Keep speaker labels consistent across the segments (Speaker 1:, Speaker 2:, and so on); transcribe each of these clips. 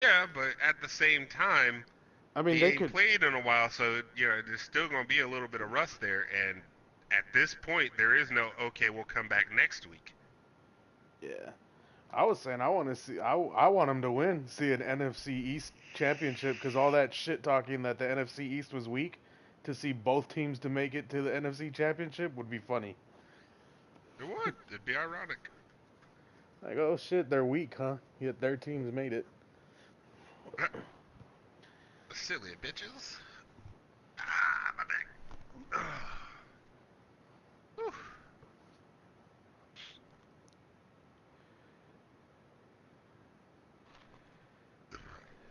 Speaker 1: Yeah, but at the same time,
Speaker 2: I mean,
Speaker 1: he
Speaker 2: they
Speaker 1: ain't
Speaker 2: could.
Speaker 1: played in a while, so there's still gonna be a little bit of rust there. And at this point, there is no okay, we'll come back next week.
Speaker 2: Yeah. I was saying I want to see. I want him to win. See an NFC East championship because all that shit talking that the NFC East was weak. To see both teams to make it to the NFC championship would be funny.
Speaker 1: It would. It'd be ironic.
Speaker 2: Like, oh shit, they're weak, huh? Yet their teams made it.
Speaker 1: Silly bitches. Ah, my back. Whew.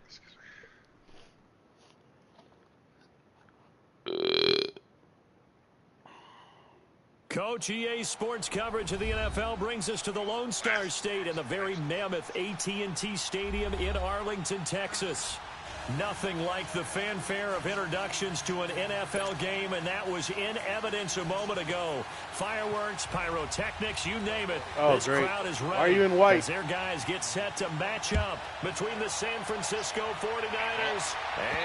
Speaker 1: Excuse me.
Speaker 3: Coach, EA Sports coverage of the NFL brings us to the Lone Star State and the very mammoth AT&T Stadium in Arlington, Texas. Nothing like the fanfare of introductions to an NFL game, and that was in evidence a moment ago. Fireworks, pyrotechnics, you name it.
Speaker 2: Oh,
Speaker 3: this
Speaker 2: great.
Speaker 3: crowd is ready.
Speaker 2: Why are you in white?
Speaker 3: As their guys get set to match up between the San Francisco 49ers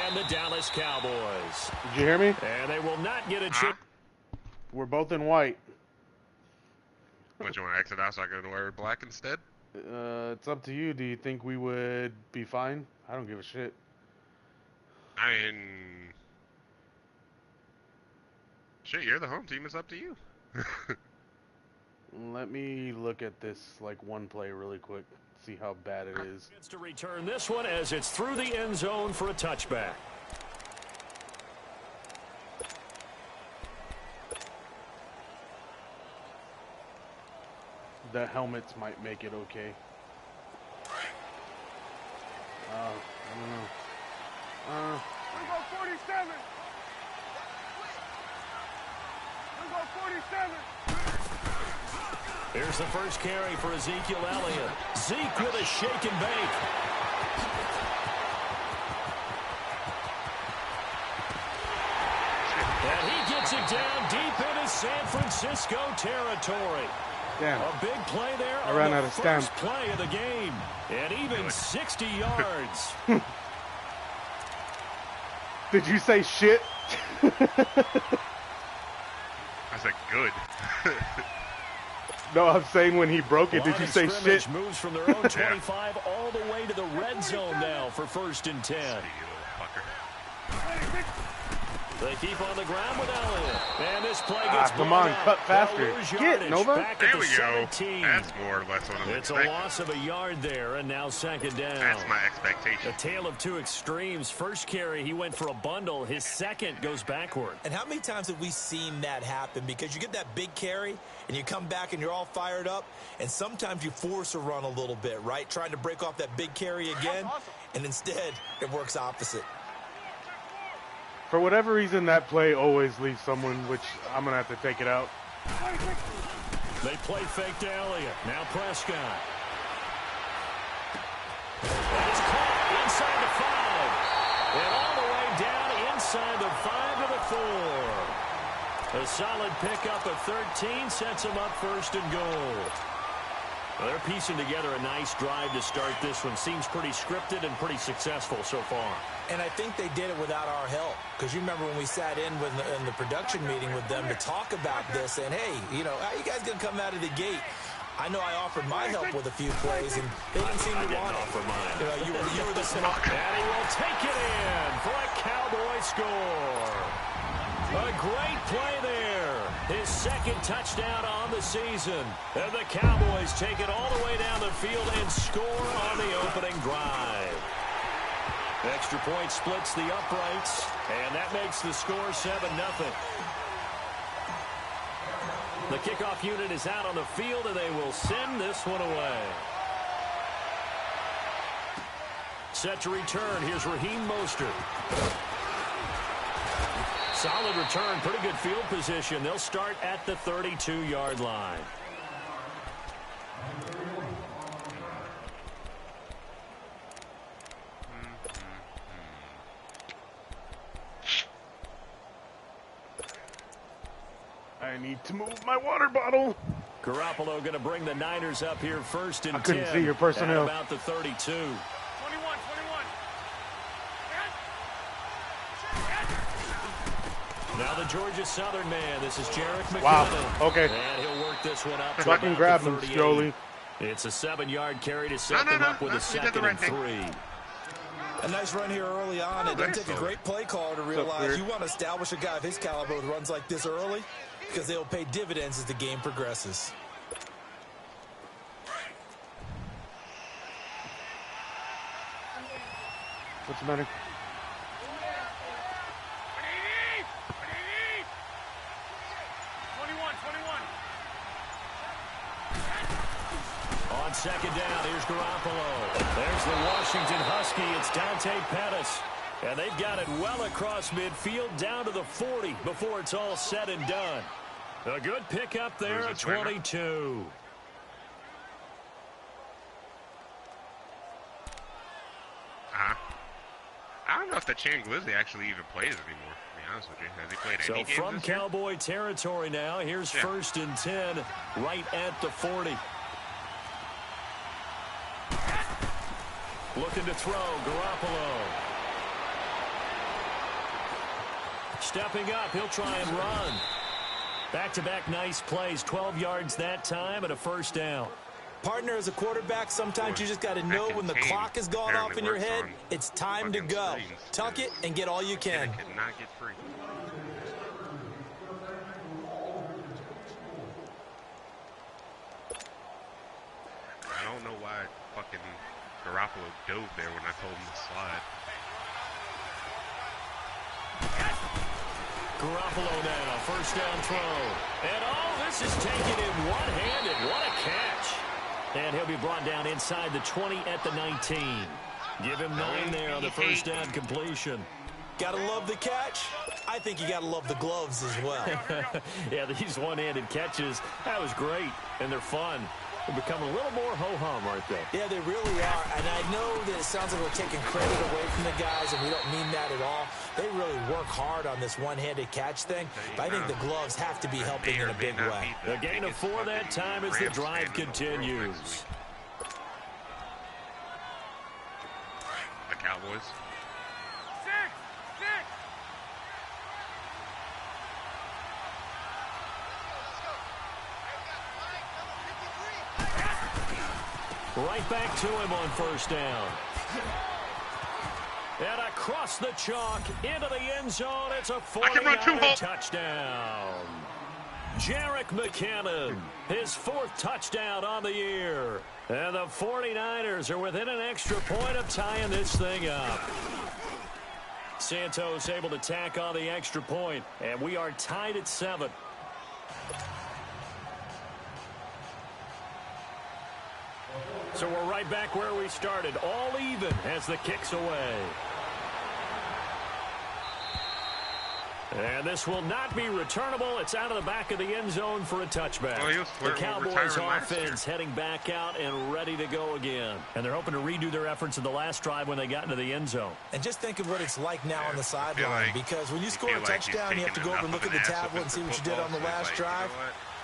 Speaker 3: and the Dallas Cowboys.
Speaker 2: Did you hear me?
Speaker 3: And they will not get a chip.
Speaker 2: We're both in white.
Speaker 1: What, you want to exit out so I can wear black instead?
Speaker 2: It's up to you. Do you think we would be fine? I don't give a shit.
Speaker 1: I mean, shit, you're the home team. It's up to you.
Speaker 2: Let me look at this like one play really quick. See how bad it is.
Speaker 3: Gets to return this one as it's through the end zone for a touchback.
Speaker 2: The helmets might make it okay. I don't know.
Speaker 4: We go 47. We go 47.
Speaker 3: Here's the first carry for Ezekiel Elliott. Zeke with a shake and bake. And he gets it down deep into San Francisco territory.
Speaker 2: Damn.
Speaker 3: A big play there
Speaker 2: I
Speaker 3: on
Speaker 2: ran
Speaker 3: the
Speaker 2: out of
Speaker 3: first
Speaker 2: stamp.
Speaker 3: play of the game. And even 60 yards.
Speaker 2: Did you say shit?
Speaker 1: I said good.
Speaker 2: No, I'm saying when he broke it, did you say shit?
Speaker 3: Moves from their own 25 all the way to the red zone now for 1st and 10.
Speaker 1: You little fucker.
Speaker 3: They keep on the ground with Elliott. And this play gets
Speaker 2: come on,
Speaker 3: up.
Speaker 2: cut faster.
Speaker 3: They'll lose
Speaker 2: Get,
Speaker 3: yardage
Speaker 2: Nova.
Speaker 3: back at
Speaker 1: There
Speaker 3: the
Speaker 1: we go.
Speaker 3: 17.
Speaker 1: That's more or less what I was
Speaker 3: It's a
Speaker 1: expecting.
Speaker 3: loss of a yard there, and now 2nd down.
Speaker 1: That's my expectation.
Speaker 3: A tale of two extremes. First carry, he went for a bundle. His second goes backward.
Speaker 5: And how many times have we seen that happen? Because you get that big carry, and you come back and you're all fired up, and sometimes you force a run a little bit, right? Trying to break off that big carry again, and instead it works opposite.
Speaker 2: For whatever reason, that play always leaves someone, which I'm going to have to take it out.
Speaker 3: They play fake to Elliott. Now Prescott. And it's caught inside the 5. And all the way down inside the 5 to the 4. A solid pickup of 13 sets them up 1st and goal. Well, they're piecing together a nice drive to start this one. Seems pretty scripted and pretty successful so far.
Speaker 5: And I think they did it without our help. Because you remember when we sat in the production meeting with them to talk about this, and hey, you know, how you guys going to come out of the gate? I know I offered my help with a few plays, and they didn't seem to want it. You know, you were the smart.
Speaker 3: And he will take it in for a Cowboy score. A great play there. His 2nd touchdown on the season. And the Cowboys take it all the way down the field and score on the opening drive. Extra point splits the uprights, and that makes the score 7-0. The kickoff unit is out on the field, and they will send this one away. Set to return. Here's Raheem Mostert. Solid return, pretty good field position. They'll start at the 32-yard line.
Speaker 2: I need to move my water bottle.
Speaker 3: Garoppolo going to bring the Niners up here 1st and 10.
Speaker 2: I couldn't see your personnel.
Speaker 3: At about the 32.
Speaker 4: 21.
Speaker 3: Now the Georgia Southern man. This is Jarek McKinnon.
Speaker 2: Wow. Okay.
Speaker 3: And he'll work this one up to
Speaker 2: Fucking
Speaker 3: about
Speaker 2: grab
Speaker 3: the
Speaker 2: him,
Speaker 3: 38.
Speaker 2: Jolie.
Speaker 3: It's a 7-yard carry to set them up with a second and 3.
Speaker 5: A nice run here early on. It doesn't take a great play caller to realize you want to establish a guy of his caliber with runs like this early because they'll pay dividends as the game progresses.
Speaker 2: What's the matter?
Speaker 3: On second down, here's Garoppolo. There's the Washington Husky. It's Dante Pettis. And they've got it well across midfield down to the 40 before it's all said and done. A good pickup there at 22.
Speaker 1: I don't know if the Chan Glizzy actually even plays anymore, to be honest with you. Has he played any games
Speaker 3: from
Speaker 1: this year?
Speaker 3: Cowboy territory now, here's 1st and 10 right at the 40. Looking to throw, Garoppolo. Stepping up, he'll try and run. Back-to-back nice plays, 12 yards that time and a 1st down.
Speaker 5: Partner, as a quarterback, sometimes you just got to know when the clock has gone off in your head, it's time to go. Tuck it and get all you can.
Speaker 1: Could not get free. I don't know why fucking Garoppolo dove there when I told him to slide.
Speaker 3: Garoppolo now, 1st down throw. And this is taken in one-handed. What a catch. And he'll be brought down inside the 20 at the 19. Give him 9 there on the 1st down completion.
Speaker 5: Gotta love the catch. I think you gotta love the gloves as well.
Speaker 3: Yeah, these one-handed catches, that was great, and they're fun. They're becoming a little more ho-hum, aren't they?
Speaker 5: Yeah, they really are. And I know that it sounds like we're taking credit away from the guys, and we don't mean that at all. They really work hard on this one-handed catch thing, but I think the gloves have to be helping in a big way.
Speaker 3: The gain of 4 that time as the drive continues.
Speaker 1: The Cowboys.
Speaker 3: Right back to him on 1st down. And across the chalk into the end zone. It's a 49er touchdown. Jarek McKinnon, his 4th touchdown on the year. And the 49ers are within an extra point of tying this thing up. Santos able to tack on the extra point, and we are tied at 7. So we're right back where we started, all even as the kick's away. And this will not be returnable. It's out of the back of the end zone for a touchback. The Cowboys offense heading back out and ready to go again. And they're hoping to redo their efforts in the last drive when they got into the end zone.
Speaker 5: And just think of what it's like now on the sideline, because when you score a touchdown, you have to go over and look at the tablet and see what you did on the last drive.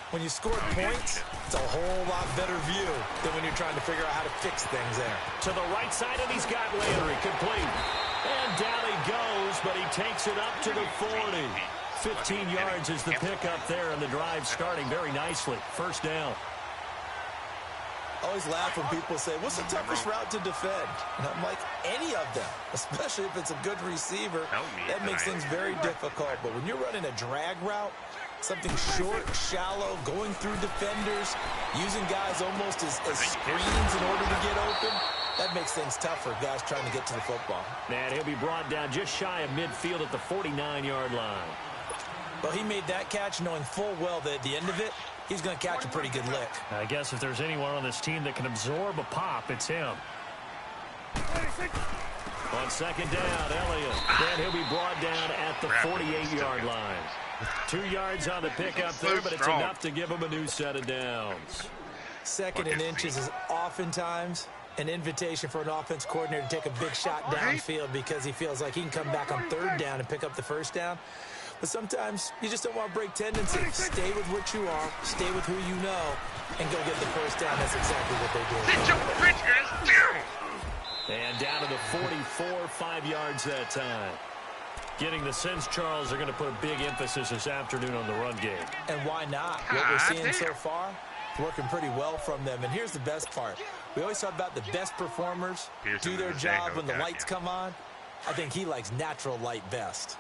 Speaker 5: When you score points, it's a whole lot better view than when you're trying to figure out how to fix things there.
Speaker 3: To the right side, and he's got Landry complete. And down he goes, but he takes it up to the 40. 15 yards is the pickup there, and the drive starting very nicely. 1st down.
Speaker 5: I always laugh when people say, what's the toughest route to defend? And I'm like, any of them, especially if it's a good receiver. That makes things very difficult. But when you're running a drag route, something short, shallow, going through defenders, using guys almost as screens in order to get open, that makes things tough for guys trying to get to the football.
Speaker 3: And he'll be brought down just shy of midfield at the 49-yard line.
Speaker 5: Well, he made that catch knowing full well that at the end of it, he's going to catch a pretty good lick.
Speaker 3: I guess if there's anyone on this team that can absorb a pop, it's him. On 2nd down, Elliott. And he'll be brought down at the 48-yard line. 2 yards on the pickup there, but it's enough to give him a new set of downs.
Speaker 5: 2nd and inches is oftentimes an invitation for an offense coordinator to take a big shot downfield because he feels like he can come back on 3rd down and pick up the 1st down. But sometimes you just don't want to break tendency. Stay with what you are, stay with who you know, and go get the 1st down. That's exactly what they did.
Speaker 1: Sit your bitch ass down.
Speaker 3: And down to the 44, 5 yards that time. Getting the sense, Charles, they're going to put a big emphasis this afternoon on the run game.
Speaker 5: And why not? What we're seeing so far, working pretty well from them. And here's the best part. We always talk about the best performers do their job when the lights come on. I think he likes natural light best.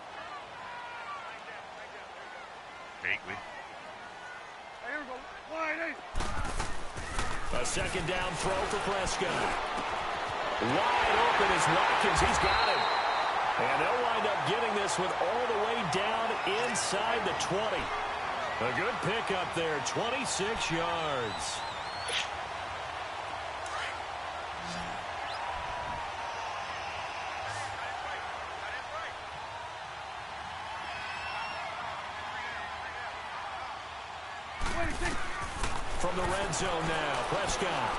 Speaker 1: Vaguely.
Speaker 4: Here we go. Wide 8.
Speaker 3: A second down throw for Prescott. Wide open is Watkins. He's got it. And they'll wind up getting this one all the way down inside the 20. A good pickup there, 26 yards. From the red zone now, Prescott.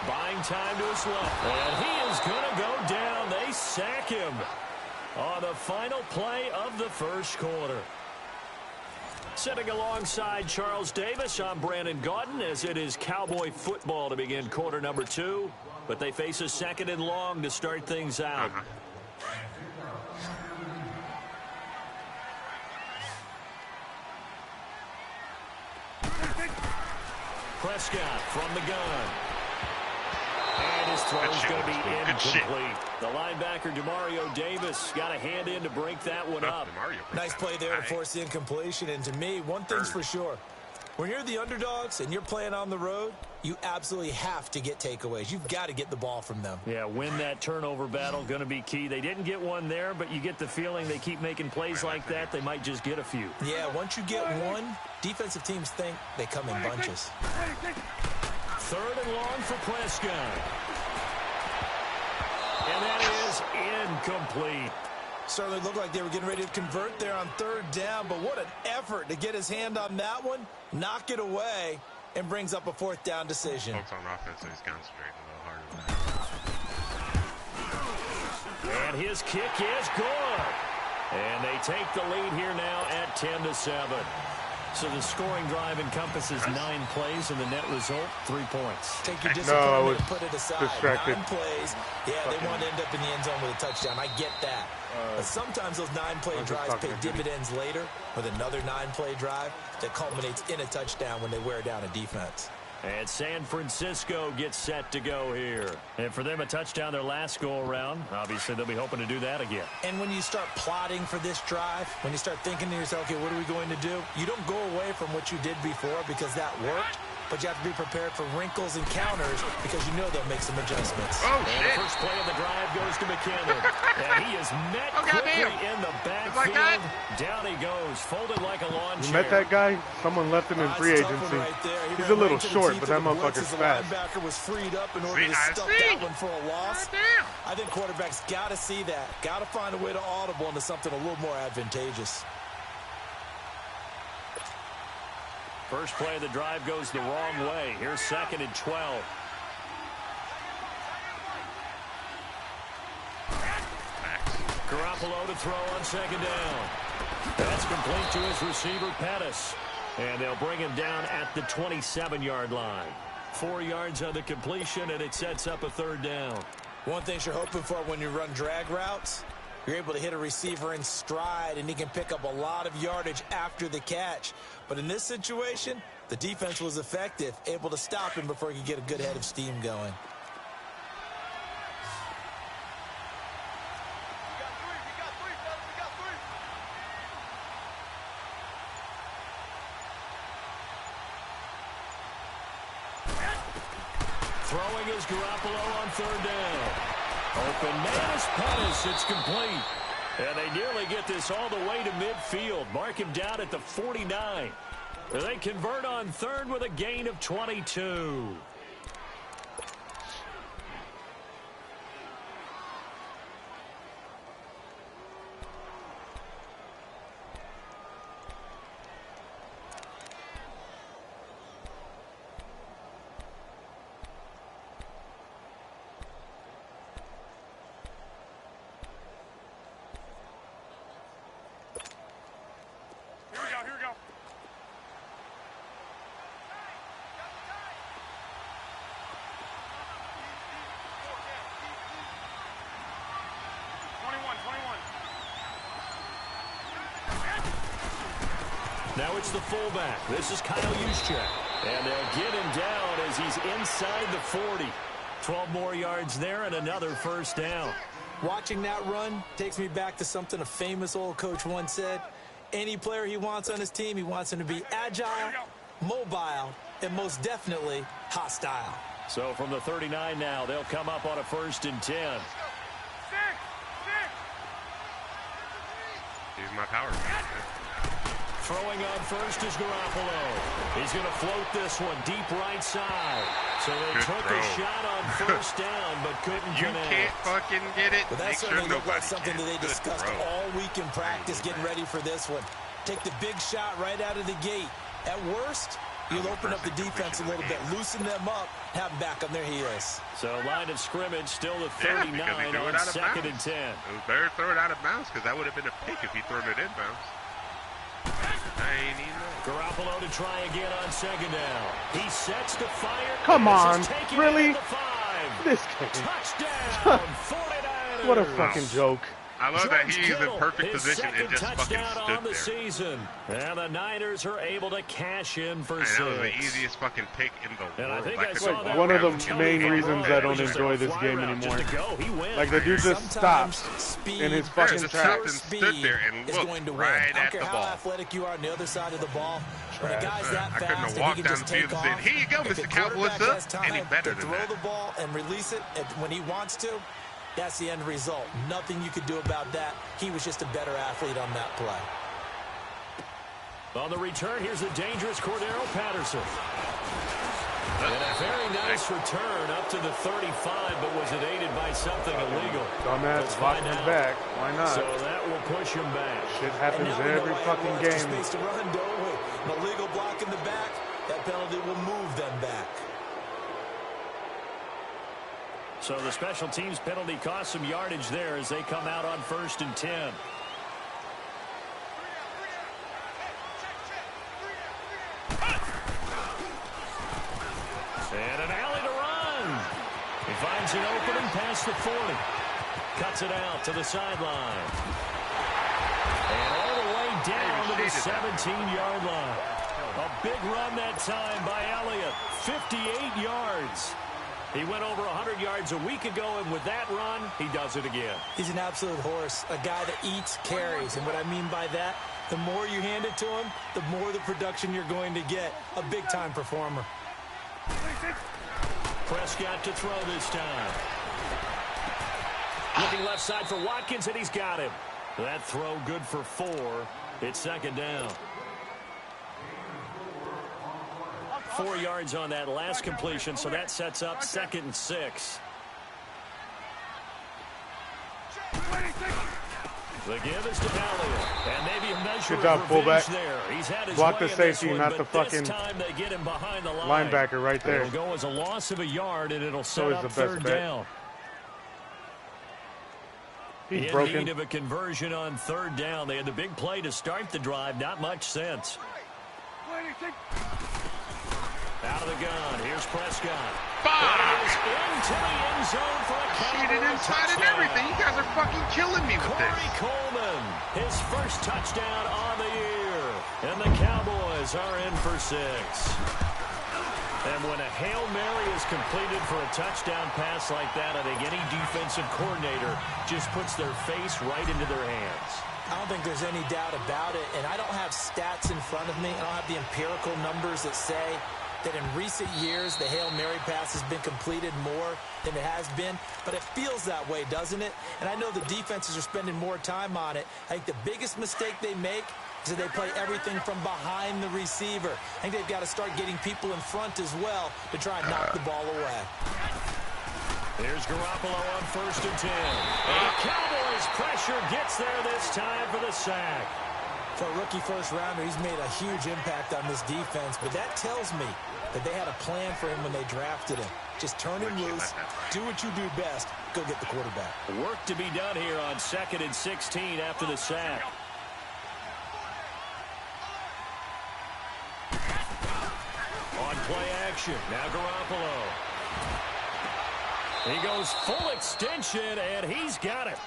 Speaker 3: Buying time to his left. And he is going to go down. They sack him on the final play of the first quarter. Sitting alongside Charles Davis, I'm Brandon Gaudin, as it is Cowboy football to begin quarter number 2. But they face a second and long to start things out. Prescott from the gun. And his throw is going to be incomplete. The linebacker, Demario Davis, got a hand in to break that one up.
Speaker 5: Nice play there to force the incompletion. And to me, one thing's for sure. When you're the underdogs and you're playing on the road, you absolutely have to get takeaways. You've got to get the ball from them.
Speaker 3: Yeah, win that turnover battle, going to be key. They didn't get one there, but you get the feeling they keep making plays like that, they might just get a few.
Speaker 5: Yeah, once you get one, defensive teams think they come in bunches.
Speaker 3: Third and long for Prescott. And that is incomplete.
Speaker 5: Certainly looked like they were getting ready to convert there on third down, but what an effort to get his hand on that one, knock it away, and brings up a fourth down decision.
Speaker 1: Folks on offense, so he's concentrating a little harder.
Speaker 3: And his kick is good. And they take the lead here now at 10-7. So the scoring drive encompasses 9 plays, and the net result, 3 points.
Speaker 5: Take your disappointment and put it aside.
Speaker 2: Distracted.
Speaker 5: 9 plays. Yeah, they want to end up in the end zone with a touchdown. I get that. But sometimes those 9-play drives pay dividends later with another 9-play drive that culminates in a touchdown when they wear down a defense.
Speaker 3: And San Francisco gets set to go here. And for them, a touchdown their last go-around. Obviously, they'll be hoping to do that again.
Speaker 5: And when you start plotting for this drive, when you start thinking to yourself, okay, what are we going to do? You don't go away from what you did before because that worked. But you have to be prepared for wrinkles and counters because you know they'll make some adjustments.
Speaker 1: Oh,
Speaker 3: and
Speaker 1: shit.
Speaker 3: The first play of the drive goes to McKinnon. And he is met quickly in the backfield. Down he goes, folded like a lawn chair.
Speaker 2: You met that guy? Someone left him in free agency.
Speaker 5: Right there.
Speaker 2: He's a little short, but that motherfucker's fast.
Speaker 5: The linebacker was freed up in order to stuff that one for a loss. I think quarterbacks got to see that. Got to find a way to audible into something a little more advantageous.
Speaker 3: First play of the drive goes the wrong way. Here's 2nd and 12. Garoppolo to throw on 2nd down. That's complete to his receiver, Pettis. And they'll bring him down at the 27-yard line. 4 yards on the completion, and it sets up a 3rd down.
Speaker 5: One thing you're hoping for when you run drag routes, you're able to hit a receiver in stride, and he can pick up a lot of yardage after the catch. But in this situation, the defense was effective, able to stop him before he could get a good head of steam going.
Speaker 3: Throwing is Garoppolo on 3rd down. Open man is Pettis. It's complete. And they nearly get this all the way to midfield. Mark him down at the 49. They convert on 3rd with a gain of 22. now it's the fullback. This is Kyle Juszczyk. And they'll get him down as he's inside the 40. 12 more yards there and another first down.
Speaker 5: Watching that run takes me back to something a famous old coach once said. Any player he wants on his team, he wants him to be agile, mobile, and most definitely hostile.
Speaker 3: So from the 39 now, they'll come up on a 1st and 10.
Speaker 1: Here's my power.
Speaker 3: Throwing on first is Garoppolo. He's going to float this one deep right side. So they took a shot on 1st down, but couldn't connect.
Speaker 1: You can't fucking get it.
Speaker 5: But that certainly looked like something that they discussed all week in practice, getting ready for this one. Take the big shot right out of the gate. At worst, you'll open up the defense a little bit, loosen them up, have them back on their heels.
Speaker 3: So line of scrimmage still the 39 on 2nd and 10.
Speaker 1: It was better to throw it out of bounds because that would have been a pick if he thrown it inbounds. I ain't even know.
Speaker 3: Garoppolo to try again on 2nd down. He sets to fire.
Speaker 2: Come on, really? This guy.
Speaker 3: Touchdown, 49ers.
Speaker 2: What a fucking joke.
Speaker 1: I love that he's in
Speaker 3: Kittle,
Speaker 1: perfect
Speaker 3: his
Speaker 1: position and just fucking
Speaker 3: touchdown
Speaker 1: stood
Speaker 3: on the
Speaker 1: there.
Speaker 3: Season. And the Niners are able to cash in for
Speaker 1: And
Speaker 3: 6.
Speaker 1: that was the easiest fucking pick in the
Speaker 3: And I
Speaker 1: world.
Speaker 3: think I
Speaker 1: could
Speaker 3: saw
Speaker 1: not
Speaker 3: that
Speaker 2: one of
Speaker 3: route.
Speaker 2: the main reasons I don't enjoy this game anymore. Like the dude just stops in his fucking
Speaker 1: just
Speaker 2: tracks.
Speaker 1: stopped and stood there and
Speaker 5: is
Speaker 1: looked
Speaker 5: going to win.
Speaker 1: right
Speaker 5: I don't
Speaker 1: at
Speaker 5: care
Speaker 1: the
Speaker 5: how
Speaker 1: ball.
Speaker 5: athletic you are on the other side of the ball. When a guy's that
Speaker 1: I couldn't
Speaker 5: fast
Speaker 1: have walked
Speaker 5: and he can
Speaker 1: down
Speaker 5: just
Speaker 1: the field
Speaker 5: take
Speaker 1: and said,
Speaker 5: off.
Speaker 1: "Here you go,
Speaker 5: If
Speaker 1: Mr.
Speaker 5: the
Speaker 1: Cowboy,
Speaker 5: quarterback
Speaker 1: what's
Speaker 5: has
Speaker 1: up?" Any
Speaker 5: time
Speaker 1: better
Speaker 5: to
Speaker 1: than
Speaker 5: throw
Speaker 1: that.
Speaker 5: the ball and release it when he wants to, that's the end result. Nothing you could do about that. He was just a better athlete on that play.
Speaker 3: On the return, here's the dangerous Cordero Patterson. And a very nice return up to the 35, but was it aided by something illegal?
Speaker 2: Dumbass blocking his back. Why not?
Speaker 3: So that will push him back.
Speaker 2: Shit happens every fucking game.
Speaker 5: Space to run, don't we? An illegal block in the back. That penalty will move them back.
Speaker 3: So the special teams penalty cost some yardage there as they come out on 1st and 10. And an alley to run. He finds an opening past the 40. Cuts it out to the sideline. And all the way down to the 17-yard line. A big run that time by Elliott. 58 yards. He went over 100 yards a week ago, and with that run, he does it again.
Speaker 5: He's an absolute horse, a guy that eats carries. And what I mean by that, the more you hand it to him, the more the production you're going to get. A big-time performer.
Speaker 3: Prescott to throw this time. Looking left side for Watkins, and he's got him. That throw good for 4. It's 2nd down. 4 yards on that last completion, so that sets up 2nd and 6. The give is to Elliott, and maybe a measure
Speaker 2: Good job,
Speaker 3: of
Speaker 2: fullback.
Speaker 3: there. He's had his
Speaker 2: Block
Speaker 3: way
Speaker 2: the
Speaker 3: in this
Speaker 2: safety,
Speaker 3: one,
Speaker 2: not the
Speaker 3: but this
Speaker 2: fucking
Speaker 3: time they get him behind the line.
Speaker 2: linebacker right there.
Speaker 3: It'll go as a loss of a yard, and it'll set
Speaker 2: Always
Speaker 3: up
Speaker 2: the best
Speaker 3: 3rd
Speaker 2: bet.
Speaker 3: down.
Speaker 2: He's
Speaker 3: In
Speaker 2: broken.
Speaker 3: need of a conversion on 3rd down. They had the big play to start the drive. Not much sense. Out of the gun. Here's Prescott. It is into the end zone for a
Speaker 1: Cheated
Speaker 3: Cowboy
Speaker 1: inside and
Speaker 3: touchdown.
Speaker 1: everything. You guys are fucking killing me with
Speaker 3: Corey
Speaker 1: this.
Speaker 3: Coleman, his first touchdown on the year. And the Cowboys are in for 6. And when a Hail Mary is completed for a touchdown pass like that, I think any defensive coordinator just puts their face right into their hands.
Speaker 5: I don't think there's any doubt about it, and I don't have stats in front of me. I don't have the empirical numbers that say that in recent years the Hail Mary pass has been completed more than it has been, but it feels that way, doesn't it? And I know the defenses are spending more time on it. I think the biggest mistake they make is that they play everything from behind the receiver. I think they've got to start getting people in front as well to try and knock the ball away.
Speaker 3: Here's Garoppolo on 1st and 10. And Cowboys pressure gets there this time for the sack.
Speaker 5: For a rookie first-rounder, he's made a huge impact on this defense, but that tells me that they had a plan for him when they drafted him. Just turn him loose, do what you do best, go get the quarterback.
Speaker 3: Work to be done here on 2nd and 16 after the sack. On play action, now Garoppolo. He goes full extension, and he's got it.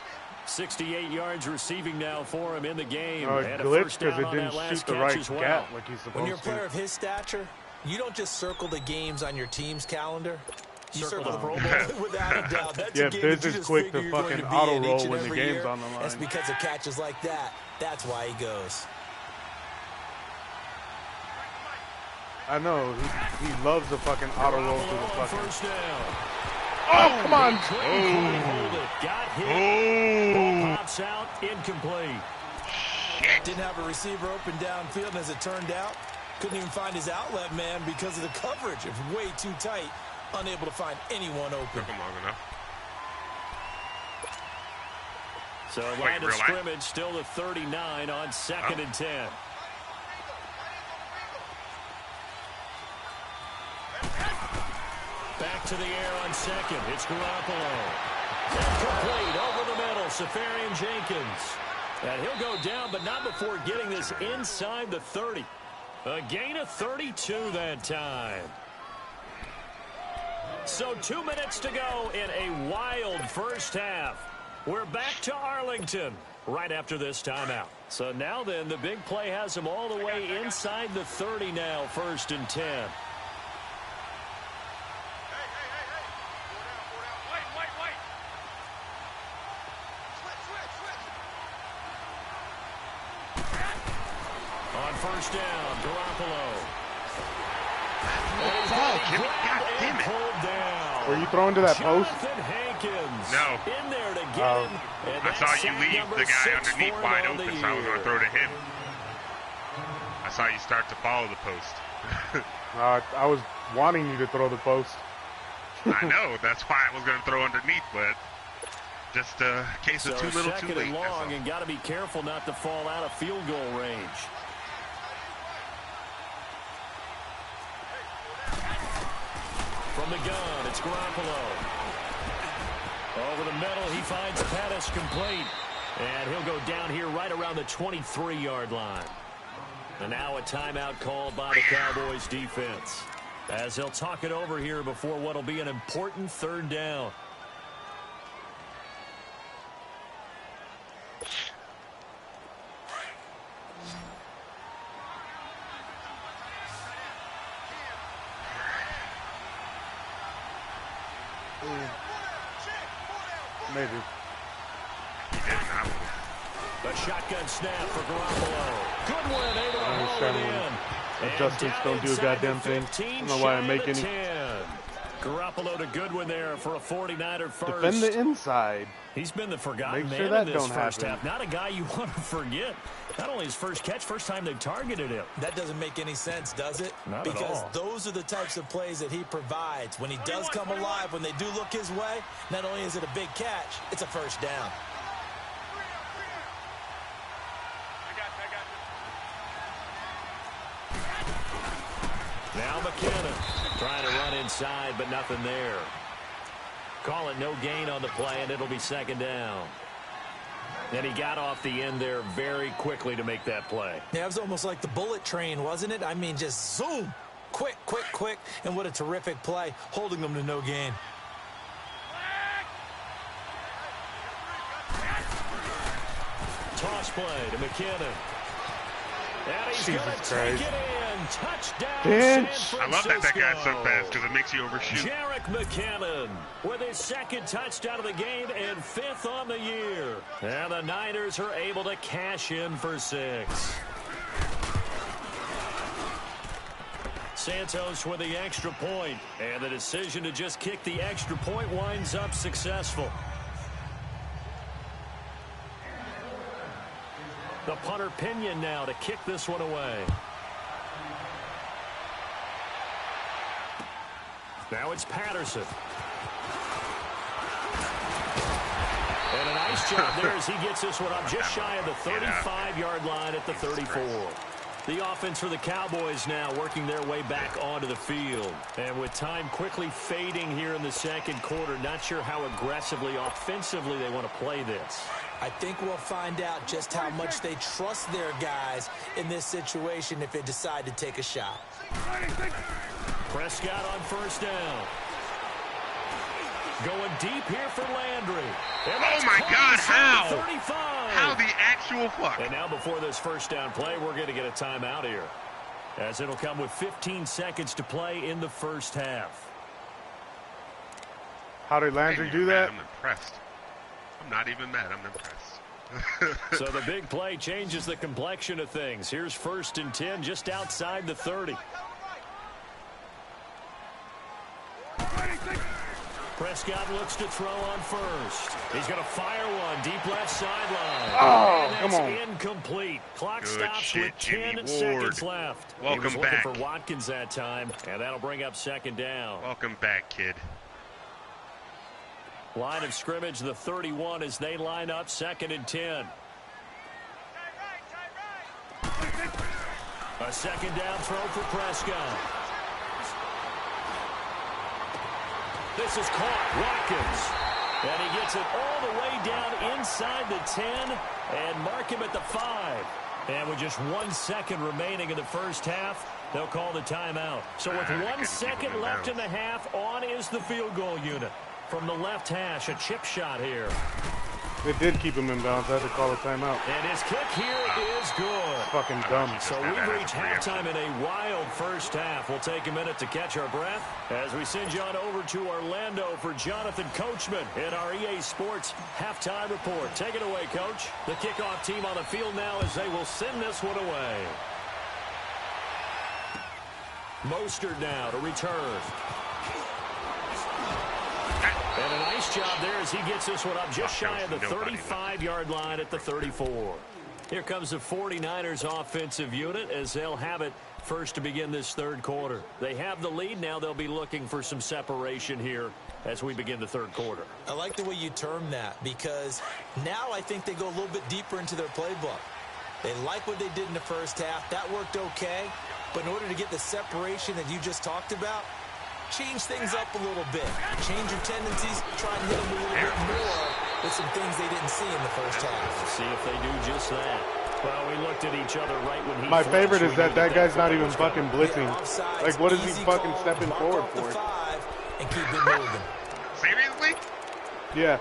Speaker 3: 68 yards receiving now for him in the game.
Speaker 2: It
Speaker 3: And a
Speaker 2: glitched
Speaker 3: first
Speaker 2: because
Speaker 3: down
Speaker 2: it
Speaker 3: on
Speaker 2: didn't
Speaker 3: that last
Speaker 2: shoot the
Speaker 3: catch
Speaker 2: right
Speaker 3: as well.
Speaker 2: gap like he's supposed to.
Speaker 5: When you're a player of his stature, you don't just circle the games on your team's calendar. You circle the Pro Bowl without a doubt. That's a game
Speaker 2: Biz
Speaker 5: that you
Speaker 2: is
Speaker 5: just
Speaker 2: quick
Speaker 5: figure
Speaker 2: to
Speaker 5: you're going
Speaker 2: fucking
Speaker 5: to be
Speaker 2: auto
Speaker 5: in
Speaker 2: roll
Speaker 5: each and
Speaker 2: when the
Speaker 5: every
Speaker 2: game's
Speaker 5: year.
Speaker 2: on the line.
Speaker 5: That's because of catches like that. That's why he goes.
Speaker 2: I know. He loves the fucking auto roll through the fucking.
Speaker 3: First down.
Speaker 2: Oh, come on.
Speaker 3: Hold it. Got hit. Ball pops out. Incomplete.
Speaker 5: Didn't have a receiver open downfield, and as it turned out, couldn't even find his outlet man because of the coverage. It was way too tight. Unable to find anyone open.
Speaker 1: Took him long enough.
Speaker 3: So line of scrimmage still to 39 on 2nd and 10. Back to the air on second. It's Garoppolo. Complete over the middle. Safarian Jenkins. And he'll go down, but not before getting this inside the 30. A gain of 32 that time. So 2 minutes to go in a wild first half. We're back to Arlington right after this timeout. So now then, the big play has them all the way inside the 30 now, 1st and 10. On first down, Garoppolo. Pulled down.
Speaker 2: Were you throwing to that post?
Speaker 1: No.
Speaker 3: In there to get him.
Speaker 1: I saw you leave the guy underneath wide open, so I was going to throw to him. I saw you start to follow the post.
Speaker 2: I was wanting you to throw the post.
Speaker 1: I know. That's why I was going to throw underneath, but just a case of too little, too late.
Speaker 3: Long, and got to be careful not to fall out of field goal range. From the gun, it's Garoppolo. Over the middle, he finds Pettis complete. And he'll go down here right around the 23-yard line. And now a timeout called by the Cowboys defense, as he'll talk it over here before what will be an important 3rd down.
Speaker 2: Maybe.
Speaker 3: A shotgun snap for Garoppolo. Goodwin able to haul it in.
Speaker 2: Adjustments don't do a goddamn thing. I don't know why I make any.
Speaker 3: Garoppolo to Goodwin there for a 49er first.
Speaker 2: Defend the inside.
Speaker 3: He's been the forgotten
Speaker 2: Make sure
Speaker 3: man
Speaker 2: that
Speaker 3: in this
Speaker 2: don't
Speaker 3: first
Speaker 2: happen.
Speaker 3: half. Not a guy you want to forget. Not only his first catch, first time they've targeted him.
Speaker 5: That doesn't make any sense, does it?
Speaker 3: Not
Speaker 5: because
Speaker 3: at all.
Speaker 5: Those are the types of plays that he provides. When he does come alive, when they do look his way, not only is it a big catch, it's a first down.
Speaker 3: Now McKinnon trying to run inside, but nothing there. Call it no gain on the play, and it'll be 2nd down. And he got off the end there very quickly to make that play.
Speaker 5: Yeah, it was almost like the bullet train, wasn't it? I mean, just zoom. Quick, quick, quick. And what a terrific play, holding them to no gain.
Speaker 3: Toss play to McKinnon. And he's going to take it in. Touchdown,
Speaker 2: Bench.
Speaker 3: San
Speaker 1: I love that guy's so
Speaker 3: Francisco.
Speaker 1: fast because it makes you overshoot.
Speaker 3: Jerick McKinnon with his 2nd touchdown of the game and 5th on the year. And the Niners are able to cash in for 6. Santos with the extra point, and the decision to just kick the extra point winds up successful. The punter Pinion now to kick this one away. Now it's Patterson. And a nice job there as he gets this one up just shy of the 35-yard line at the 34. The offense for the Cowboys now working their way back onto the field. And with time quickly fading here in the 2nd quarter, not sure how aggressively, offensively they want to play this.
Speaker 5: I think we'll find out just how much they trust their guys in this situation if they decide to take a shot.
Speaker 3: Prescott on first down. Going deep here for Landry.
Speaker 1: Oh, my God, how?
Speaker 3: 35.
Speaker 1: How the actual fuck?
Speaker 3: And now before this first down play, we're going to get a timeout here, as it'll come with 15 seconds to play in the first half.
Speaker 2: How did Landry do that?
Speaker 1: I'm impressed. I'm not even mad. I'm impressed.
Speaker 3: So the big play changes the complexion of things. Here's 1st and 10 just outside the 30. Prescott looks to throw on first. He's going to fire one deep left sideline.
Speaker 2: Oh,
Speaker 3: and
Speaker 2: come
Speaker 3: that's
Speaker 2: on.
Speaker 3: incomplete. Clock
Speaker 1: Good
Speaker 3: stops
Speaker 1: shit,
Speaker 3: with 10
Speaker 1: Jimmy
Speaker 3: seconds
Speaker 1: Ward.
Speaker 3: left.
Speaker 1: Welcome
Speaker 3: he was
Speaker 1: back.
Speaker 3: looking for Watkins that time, and that'll bring up 2nd down.
Speaker 1: Welcome back, kid.
Speaker 3: Line of scrimmage, the 31, as they line up 2nd and 10. A 2nd down throw for Prescott. This is caught. Watkins. And he gets it all the way down inside the 10 and mark him at the 5. And with just 1 second remaining in the first half, they'll call the timeout. So with 1 second left in the half, on is the field goal unit. From the left hash, a chip shot here.
Speaker 2: It did keep him in bounds. I had to call a timeout.
Speaker 3: And his kick here is good.
Speaker 2: Fucking dumb.
Speaker 3: So we've reached halftime in a wild first half. We'll take a minute to catch our breath as we send you on over to Orlando for Jonathan Coachman in our EA Sports halftime report. Take it away, Coach. The kickoff team on the field now as they will send this one away. Mostert now to return. And a nice job there as he gets this one up just shy of the 35-yard line at the 34. Here comes the 49ers offensive unit as they'll have it first to begin this third quarter. They have the lead. Now they'll be looking for some separation here as we begin the third quarter.
Speaker 5: I like the way you term that, because now I think they go a little bit deeper into their playbook. They like what they did in the first half. That worked okay. But in order to get the separation that you just talked about, change things up a little bit. Change your tendencies. Try and hit them a little bit more with some things they didn't see in the first half.
Speaker 3: See if they do just that. Well, we looked at each other right when he...
Speaker 2: My favorite is that guy's not even fucking blitzing. Like, what is he fucking stepping forward for?
Speaker 5: And keep it moving.
Speaker 1: Seriously?
Speaker 2: Yeah.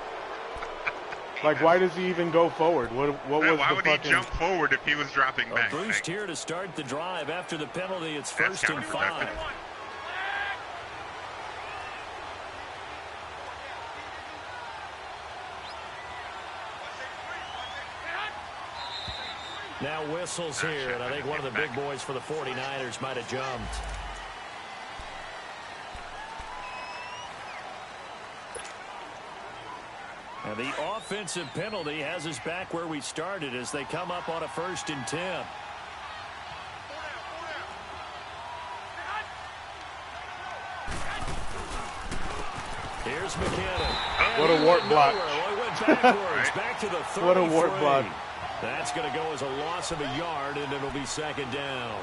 Speaker 2: Like, why does he even go forward? What was
Speaker 1: Why
Speaker 2: the
Speaker 1: would
Speaker 2: fucking...
Speaker 1: he jump forward if he was dropping back?
Speaker 3: A boost here to start the drive after the penalty. It's 1st and 5. Now whistles here, and I think one of the big boys for the 49ers might have jumped. And the offensive penalty has us back where we started as they come up on a 1st and 10. Here's McKinnon.
Speaker 2: What a warp block.
Speaker 3: Well, went backwards, back to the 33.
Speaker 2: What a warp block.
Speaker 3: That's going to go as a loss of a yard, and it'll be 2nd down.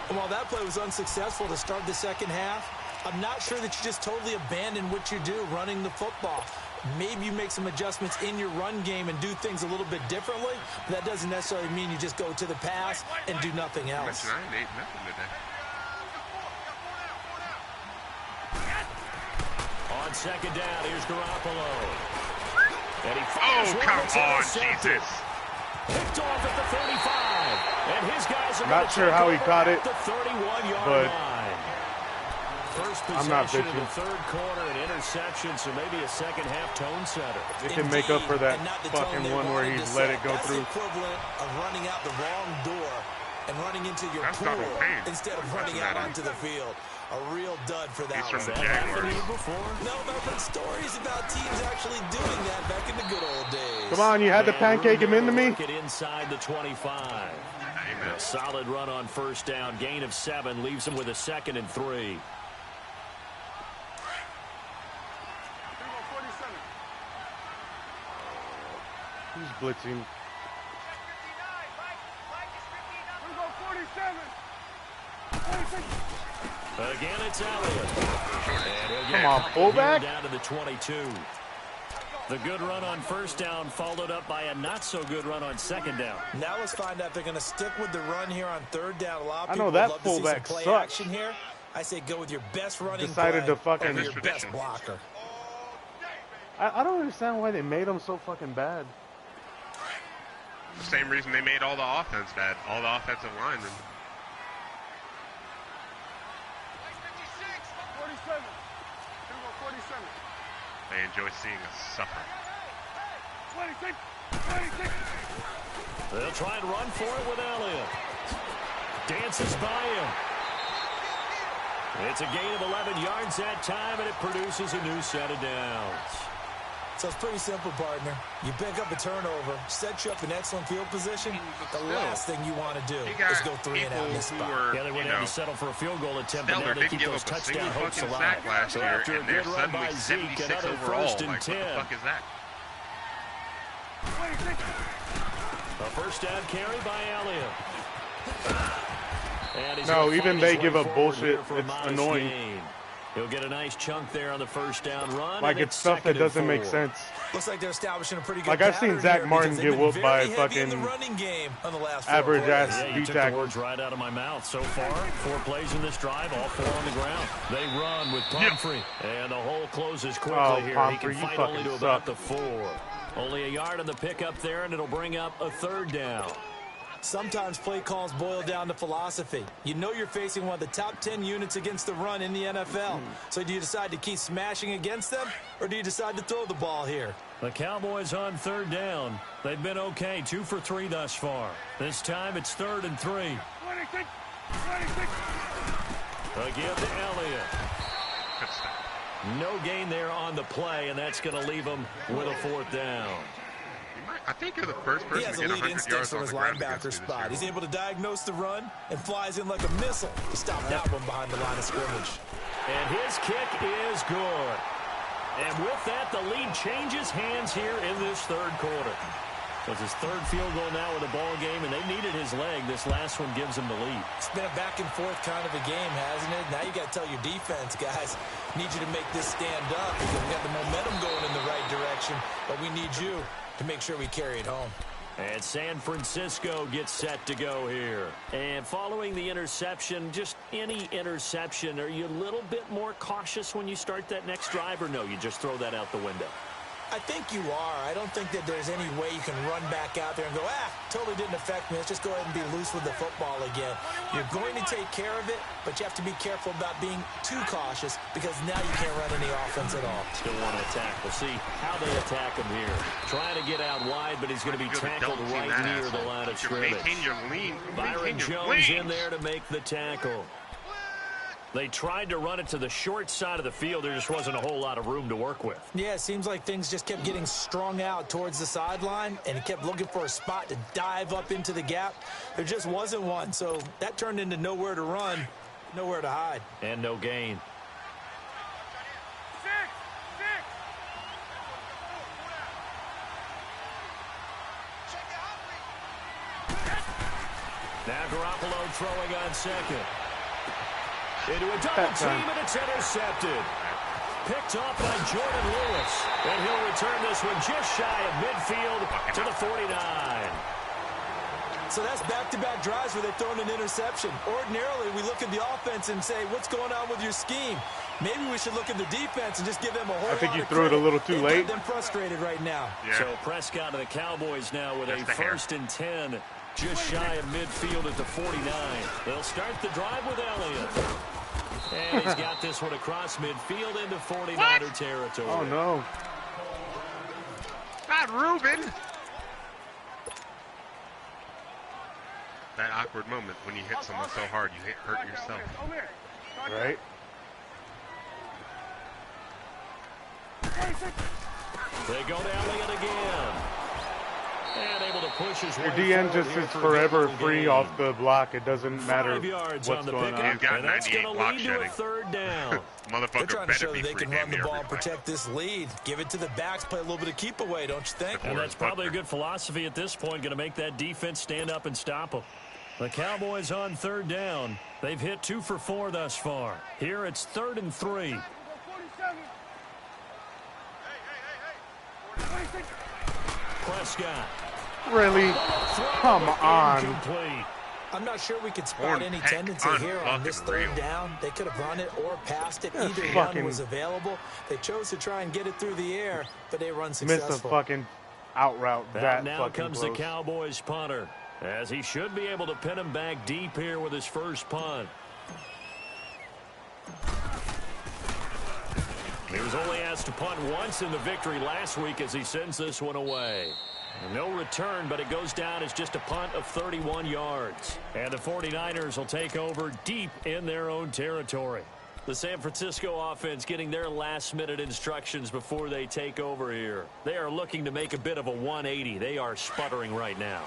Speaker 5: While that play was unsuccessful to start the second half, I'm not sure that you just totally abandon what you do running the football. Maybe you make some adjustments in your run game and do things a little bit differently, but that doesn't necessarily mean you just go to the pass and do nothing else.
Speaker 1: I ain't nothing today.
Speaker 3: On 2nd down, here's Garoppolo. And he
Speaker 1: Come on, Jesus.
Speaker 3: Picked off at the 35. And his guys are
Speaker 2: not sure how he caught it,
Speaker 3: the 31-yard
Speaker 2: but
Speaker 3: line. First
Speaker 2: I'm not
Speaker 3: possession
Speaker 2: bitching.
Speaker 3: of the third quarter, an interception, so maybe a second half tone setter.
Speaker 2: it can make up for that fucking one where he let it go
Speaker 5: That's
Speaker 2: through.
Speaker 5: the equivalent of running out the wrong door and running into your
Speaker 1: That's
Speaker 5: pool
Speaker 1: not okay.
Speaker 5: instead of running out onto the field. A real dud for that
Speaker 1: He's
Speaker 5: one.
Speaker 1: from the
Speaker 3: That happened to you
Speaker 1: Jaguars.
Speaker 3: before?
Speaker 5: No, but I've heard stories about teams actually doing that back in the good old days.
Speaker 2: Come on, you had to pancake him into me.
Speaker 3: Get inside the 25. A solid run on 1st down. Gain of 7 leaves him with a 2nd and 3.
Speaker 2: He's blitzing.
Speaker 3: Again, it's Elliott.
Speaker 2: Come on, fullback.
Speaker 3: Down to the 22. The good run on 1st down followed up by a not-so-good run on 2nd down.
Speaker 5: Now let's find out if they're going to stick with the run here on 3rd down. A lot of
Speaker 2: I
Speaker 5: people
Speaker 2: know that
Speaker 5: would love to see some
Speaker 2: fullback
Speaker 5: play
Speaker 2: sucks.
Speaker 5: action here. I say go with your best running
Speaker 2: Decided
Speaker 5: play
Speaker 2: to fucking-
Speaker 5: over your best
Speaker 1: Tradition.
Speaker 5: blocker.
Speaker 2: I don't understand why they made him so fucking bad.
Speaker 1: The same reason they made all the offense bad, all the offensive linemen.
Speaker 4: 47. 47.
Speaker 1: They enjoy seeing us suffer.
Speaker 4: 26. 26.
Speaker 3: They'll try and run for it with Elliott. Dances by him. It's a gain of 11 yards that time, and it produces a new set of downs.
Speaker 5: So it's pretty simple, partner. You pick up a turnover, set you up in excellent field position. The last thing you want to do is go 3 and out in this spot.
Speaker 3: Yeah, they wouldn't have to settle for a field goal attempt, and now they
Speaker 1: didn't
Speaker 3: keep
Speaker 1: give
Speaker 3: those
Speaker 1: up a
Speaker 3: touchdown
Speaker 1: single
Speaker 3: hopes
Speaker 1: fucking
Speaker 3: alive.
Speaker 1: sack last
Speaker 3: So
Speaker 1: year,
Speaker 3: after a
Speaker 1: and they're
Speaker 3: good run by
Speaker 1: suddenly
Speaker 3: Zeke,
Speaker 1: 76
Speaker 3: another
Speaker 1: overall.
Speaker 3: first and
Speaker 1: Like,
Speaker 3: 10.
Speaker 1: what the fuck is that?
Speaker 4: 26.
Speaker 3: A first down carry by Elliott. And he's
Speaker 2: No,
Speaker 3: gonna
Speaker 2: even
Speaker 3: find
Speaker 2: they
Speaker 3: his
Speaker 2: give
Speaker 3: way
Speaker 2: up
Speaker 3: forward
Speaker 2: bullshit.
Speaker 3: here for a
Speaker 2: It's
Speaker 3: modest
Speaker 2: annoying.
Speaker 3: gain. He'll get a nice chunk there on the first down run.
Speaker 2: Like,
Speaker 3: and
Speaker 2: it's stuff that
Speaker 3: 2nd and
Speaker 2: doesn't make
Speaker 3: 4.
Speaker 2: sense.
Speaker 5: Looks like they're establishing a pretty good
Speaker 2: Like, I've seen
Speaker 5: pattern
Speaker 2: Zach
Speaker 5: here
Speaker 2: Martin
Speaker 5: because
Speaker 2: get
Speaker 5: they've been
Speaker 2: whooped by
Speaker 5: very heavy in the
Speaker 2: fucking
Speaker 5: running game on the last
Speaker 2: average
Speaker 5: 4
Speaker 2: ass
Speaker 5: plays.
Speaker 3: Yeah, you
Speaker 2: D
Speaker 3: took the
Speaker 2: tackle.
Speaker 3: words right out of my mouth. So far, 4 plays in this drive, all 4 on the ground. They run with Pumphrey, and the hole closes quickly
Speaker 2: Oh,
Speaker 3: here. He
Speaker 2: Pumphrey,
Speaker 3: can
Speaker 2: you
Speaker 3: fight only to
Speaker 2: fucking
Speaker 3: about
Speaker 2: suck.
Speaker 3: the 4. Only a yard on the pickup there, and it'll bring up a 3rd down.
Speaker 5: Sometimes play calls boil down to philosophy. You know you're facing one of the top 10 units against the run in the NFL. So do you decide to keep smashing against them, or do you decide to throw the ball here?
Speaker 3: The Cowboys on 3rd down. They've been okay, 2 for 3 thus far. This time it's 3rd and 3.
Speaker 4: 26. 26.
Speaker 3: Again to Elliott.
Speaker 1: Good stuff.
Speaker 3: No gain there on the play, and that's going to leave them with a 4th down.
Speaker 1: I think you're the first
Speaker 5: He
Speaker 1: person
Speaker 5: has
Speaker 1: to get
Speaker 5: elite
Speaker 1: 100
Speaker 5: instincts
Speaker 1: yards
Speaker 5: from
Speaker 1: on
Speaker 5: his
Speaker 1: the ground
Speaker 5: linebacker
Speaker 1: against me this
Speaker 5: spot.
Speaker 1: year.
Speaker 5: He's able to diagnose the run and flies in like a missile to stop that one behind the line of scrimmage.
Speaker 3: And his kick is good. And with that, the lead changes hands here in this 3rd quarter. It's his 3rd field goal now with the ball game, and they needed his leg. This last one gives him the lead.
Speaker 5: It's been a back and forth kind of a game, hasn't it? Now you got to tell your defense, guys, need you to make this stand up because we got the momentum going in the right direction, but we need you to make sure we carry it home.
Speaker 3: And San Francisco gets set to go here. And following the interception, just any interception, are you a little bit more cautious when you start that next drive, or no, you just throw that out the window?
Speaker 5: I think you are. I don't think that there's any way you can run back out there and go, totally didn't affect me. Let's just go ahead and be loose with the football again. You're going to take care of it, but you have to be careful about being too cautious because now you can't run any offense at all.
Speaker 3: Still want to attack. We'll see how they attack him here. Trying to get out wide, but he's going to be tackled right near the line of scrimmage.
Speaker 1: Maintain your lean.
Speaker 3: Byron Jones in there to make the tackle. They tried to run it to the short side of the field. There just wasn't a whole lot of room to work with.
Speaker 5: Yeah, it seems like things just kept getting strung out towards the sideline, and he kept looking for a spot to dive up into the gap. There just wasn't one, so that turned into nowhere to run, nowhere to hide.
Speaker 3: And no gain.
Speaker 4: 6. 6.
Speaker 3: Now Garoppolo throwing on 2nd. Into a double team, and it's intercepted. Picked off by Jordan Lewis. And he'll return this one just shy of midfield to the 49.
Speaker 5: So that's back-to-back drives where they've thrown an interception. Ordinarily, we look at the offense and say, what's going on with your scheme? Maybe we should look at the defense and just give them a whole lot of credit.
Speaker 2: I think you threw it a little too late.
Speaker 5: They're frustrated right now.
Speaker 1: Yeah.
Speaker 3: So Prescott to the Cowboys now with
Speaker 1: Just
Speaker 3: a
Speaker 1: a hair.
Speaker 3: 1st and 10. Just shy of midfield at the 49. They'll start the drive with Elliott. And he's got this one across midfield into 49er territory.
Speaker 2: Oh, no.
Speaker 1: Not Ruben. That awkward moment when you hit someone so hard you hurt yourself.
Speaker 4: Over here.
Speaker 2: Right?
Speaker 4: 26.
Speaker 3: They go to Elliott again. And able to push his
Speaker 2: Your
Speaker 3: way
Speaker 2: DN
Speaker 3: forward
Speaker 2: just
Speaker 3: here
Speaker 2: is
Speaker 3: for a
Speaker 2: forever
Speaker 3: good
Speaker 2: free
Speaker 3: gain.
Speaker 2: off the block. It doesn't matter
Speaker 3: 5 yards
Speaker 2: what's
Speaker 3: on the
Speaker 2: going
Speaker 3: pickup,
Speaker 2: on.
Speaker 1: He's got
Speaker 3: and that's
Speaker 1: 98
Speaker 3: going to
Speaker 1: block
Speaker 3: lead to a
Speaker 1: shedding.
Speaker 3: 3rd down.
Speaker 5: They're
Speaker 1: Motherfucker
Speaker 5: trying to
Speaker 1: better
Speaker 5: show
Speaker 1: be
Speaker 5: that they
Speaker 1: free
Speaker 5: can
Speaker 1: damn
Speaker 5: run the
Speaker 1: near
Speaker 5: ball and
Speaker 1: every play.
Speaker 5: protect this lead. Give it to the backs, play a little bit of keep away, don't you think?
Speaker 3: And that's probably a
Speaker 1: Buckner.
Speaker 3: good philosophy at this point, going to make that defense stand up and stop them. The Cowboys on 3rd down. They've hit 2 for 4 thus far. Here it's 3rd and 3.
Speaker 4: 47. 26.
Speaker 2: Really?
Speaker 3: Prescott.
Speaker 2: Come on.
Speaker 3: Incomplete.
Speaker 5: I'm not sure we could spot
Speaker 1: Horn
Speaker 5: any
Speaker 1: heck
Speaker 5: tendency here on this
Speaker 1: unfucking
Speaker 5: 3rd
Speaker 1: real.
Speaker 5: down. They could have run it or passed it.
Speaker 2: Yeah,
Speaker 5: Either one
Speaker 2: fucking-
Speaker 5: was available. They chose to try and get it through the air, but they run
Speaker 2: Missed a
Speaker 5: successful.
Speaker 2: fucking out-route that
Speaker 3: now
Speaker 2: fucking
Speaker 3: comes
Speaker 2: close.
Speaker 3: the Cowboys punter, as he should be able to pin him back deep here with his first punt. He was only asked to punt once in the victory last week as he sends this one away. No return, but it goes down as just a punt of 31 yards. And the 49ers will take over deep in their own territory. The San Francisco offense getting their last-minute instructions before they take over here. They are looking to make a bit of a 180. They are sputtering right now.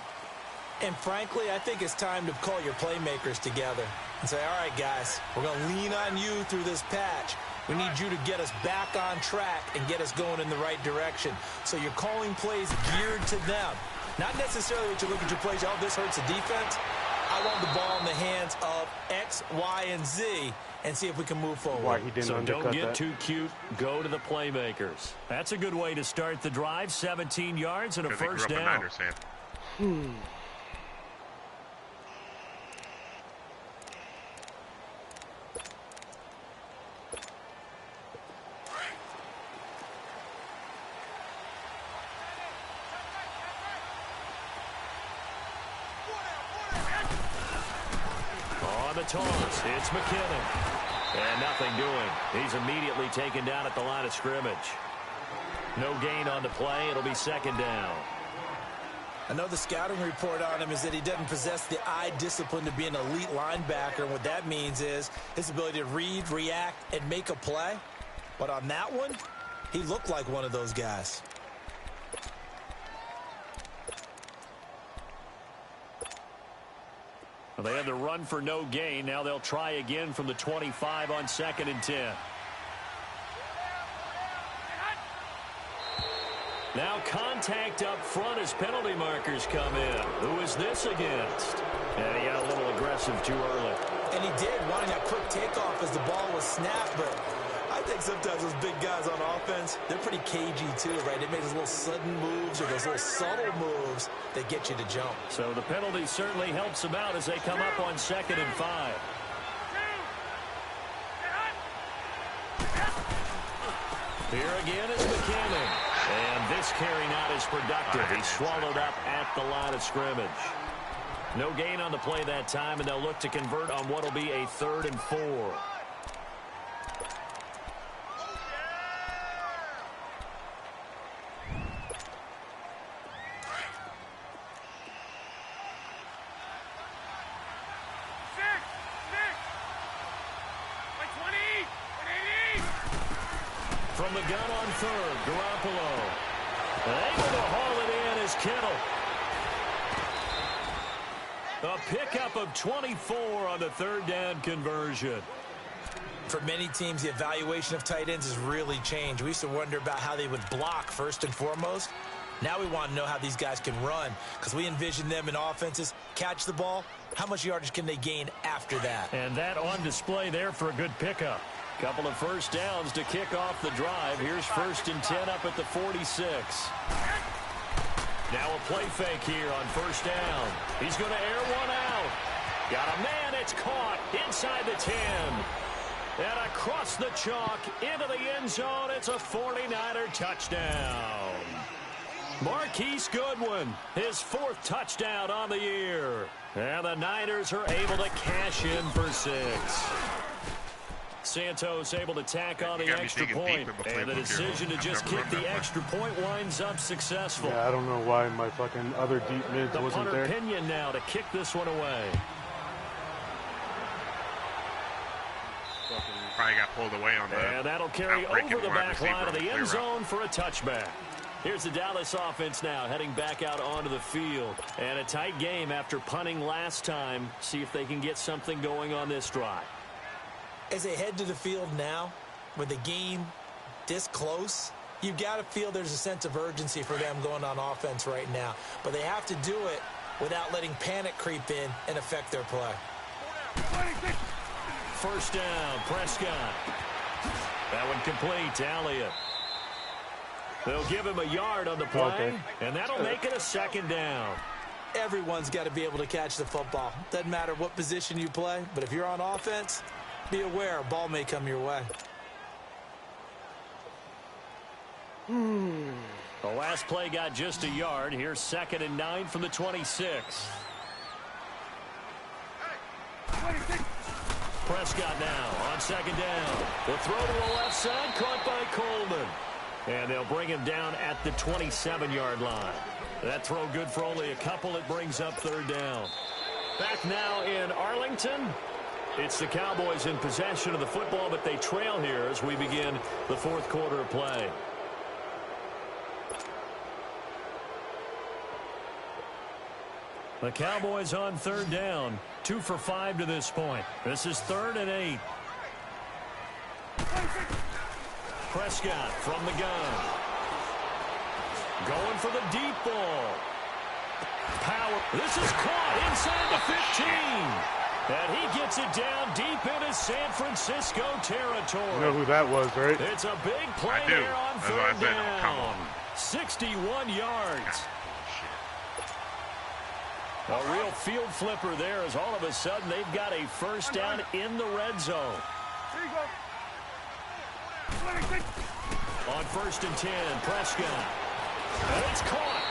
Speaker 5: And frankly, I think it's time to call your playmakers together and say, all right, guys, we're going to lean on you through this patch. We need you to get us back on track and get us going in the right direction. So you're calling plays geared to them. Not necessarily what you look at your plays, oh, this hurts the defense. I want the ball in the hands of X, Y, and Z and see if we can move forward.
Speaker 2: Why he didn't
Speaker 3: So don't get
Speaker 2: that.
Speaker 3: too cute. Go to the playmakers. That's a good way to start the drive. 17 yards and a first down.
Speaker 1: Niners fan.
Speaker 3: On the toss, it's McKinnon. And nothing doing. He's immediately taken down at the line of scrimmage. No gain on the play. It'll be second down.
Speaker 5: I know the scouting report on him is that he doesn't possess the eye discipline to be an elite linebacker. And what that means is his ability to read, react, and make a play. But on that one, he looked like one of those guys.
Speaker 3: Well, they had the run for no gain. Now they'll try again from the 25 on 2nd and 10. Now contact up front as penalty markers come in. Who is this against? And he got a little aggressive too early.
Speaker 5: And he did, wanting a quick takeoff as the ball was snapped. But I think sometimes those big guys on offense, they're pretty cagey too, right? They make those little sudden moves or those little subtle moves that get you to jump.
Speaker 3: So the penalty certainly helps them out as they come up on 2nd and 5. Here again is McKinnon. And this carry not as productive. He's swallowed up at the line of scrimmage. No gain on the play that time, and they'll look to convert on what will be a 3rd and 4. From the gun on 3rd, Garoppolo. Able to haul it in is Kittle. A pickup of 24 on the 3rd down conversion.
Speaker 5: For many teams, the evaluation of tight ends has really changed. We used to wonder about how they would block first and foremost. Now we want to know how these guys can run, because we envision them in offenses catch the ball. How much yardage can they gain after that?
Speaker 3: And that on display there for a good pickup. Couple of first downs to kick off the drive. Here's 1st and 10 up at the 46. Now a play fake here on 1st down. He's going to air one out. Got a man. It's caught inside the 10. And across the chalk into the end zone. It's a 49er touchdown. Marquise Goodwin, his 4th touchdown on the year. And the Niners are able to cash in for 6. Santos able to tack on the extra point, and the decision to just kick the extra point winds up successful.
Speaker 2: Yeah, I don't know why my fucking other deep mids
Speaker 3: The
Speaker 2: wasn't
Speaker 3: punter
Speaker 2: there.
Speaker 3: Pinion now to kick this one away.
Speaker 1: Probably got pulled away on the.
Speaker 3: And that'll carry
Speaker 1: outbreak
Speaker 3: over the
Speaker 1: wide
Speaker 3: back
Speaker 1: receiver
Speaker 3: line of
Speaker 1: on
Speaker 3: the
Speaker 1: clear
Speaker 3: end
Speaker 1: route.
Speaker 3: zone for a touchback. Here's the Dallas offense now heading back out onto the field. And a tight game after punting last time. See if they can get something going on this drive.
Speaker 5: As they head to the field now, with the game this close, you've got to feel there's a sense of urgency for them going on offense right now. But they have to do it without letting panic creep in and affect their play.
Speaker 3: 1st down, Prescott. That one complete to Elliott. They'll give him a yard on the play, and that'll make it a 2nd down.
Speaker 5: Everyone's got to be able to catch the football. Doesn't matter what position you play, but if you're on offense, be aware a ball may come your way.
Speaker 3: The last play got just a yard. Here's 2nd and 9 from the 26. Prescott now on 2nd down. The throw to the left side, caught by Coleman. And they'll bring him down at the 27-yard line. That throw good for only a couple. It brings up 3rd down. Back now in Arlington. It's the Cowboys in possession of the football, but they trail here as we begin the 4th quarter of play. The Cowboys on 3rd down. 2 for 5 to this point. This is 3rd and 8. Prescott from the gun. Going for the deep ball. Power. This is caught inside the 15. And he gets it down deep into San Francisco territory.
Speaker 2: You know who that was, right?
Speaker 3: It's a big play there on 3rd down. 61 yards. A real field flipper there as all of a sudden they've got a 1st down in the red zone.
Speaker 4: Here you go.
Speaker 3: On 1st and 10, Prescott. And it's caught.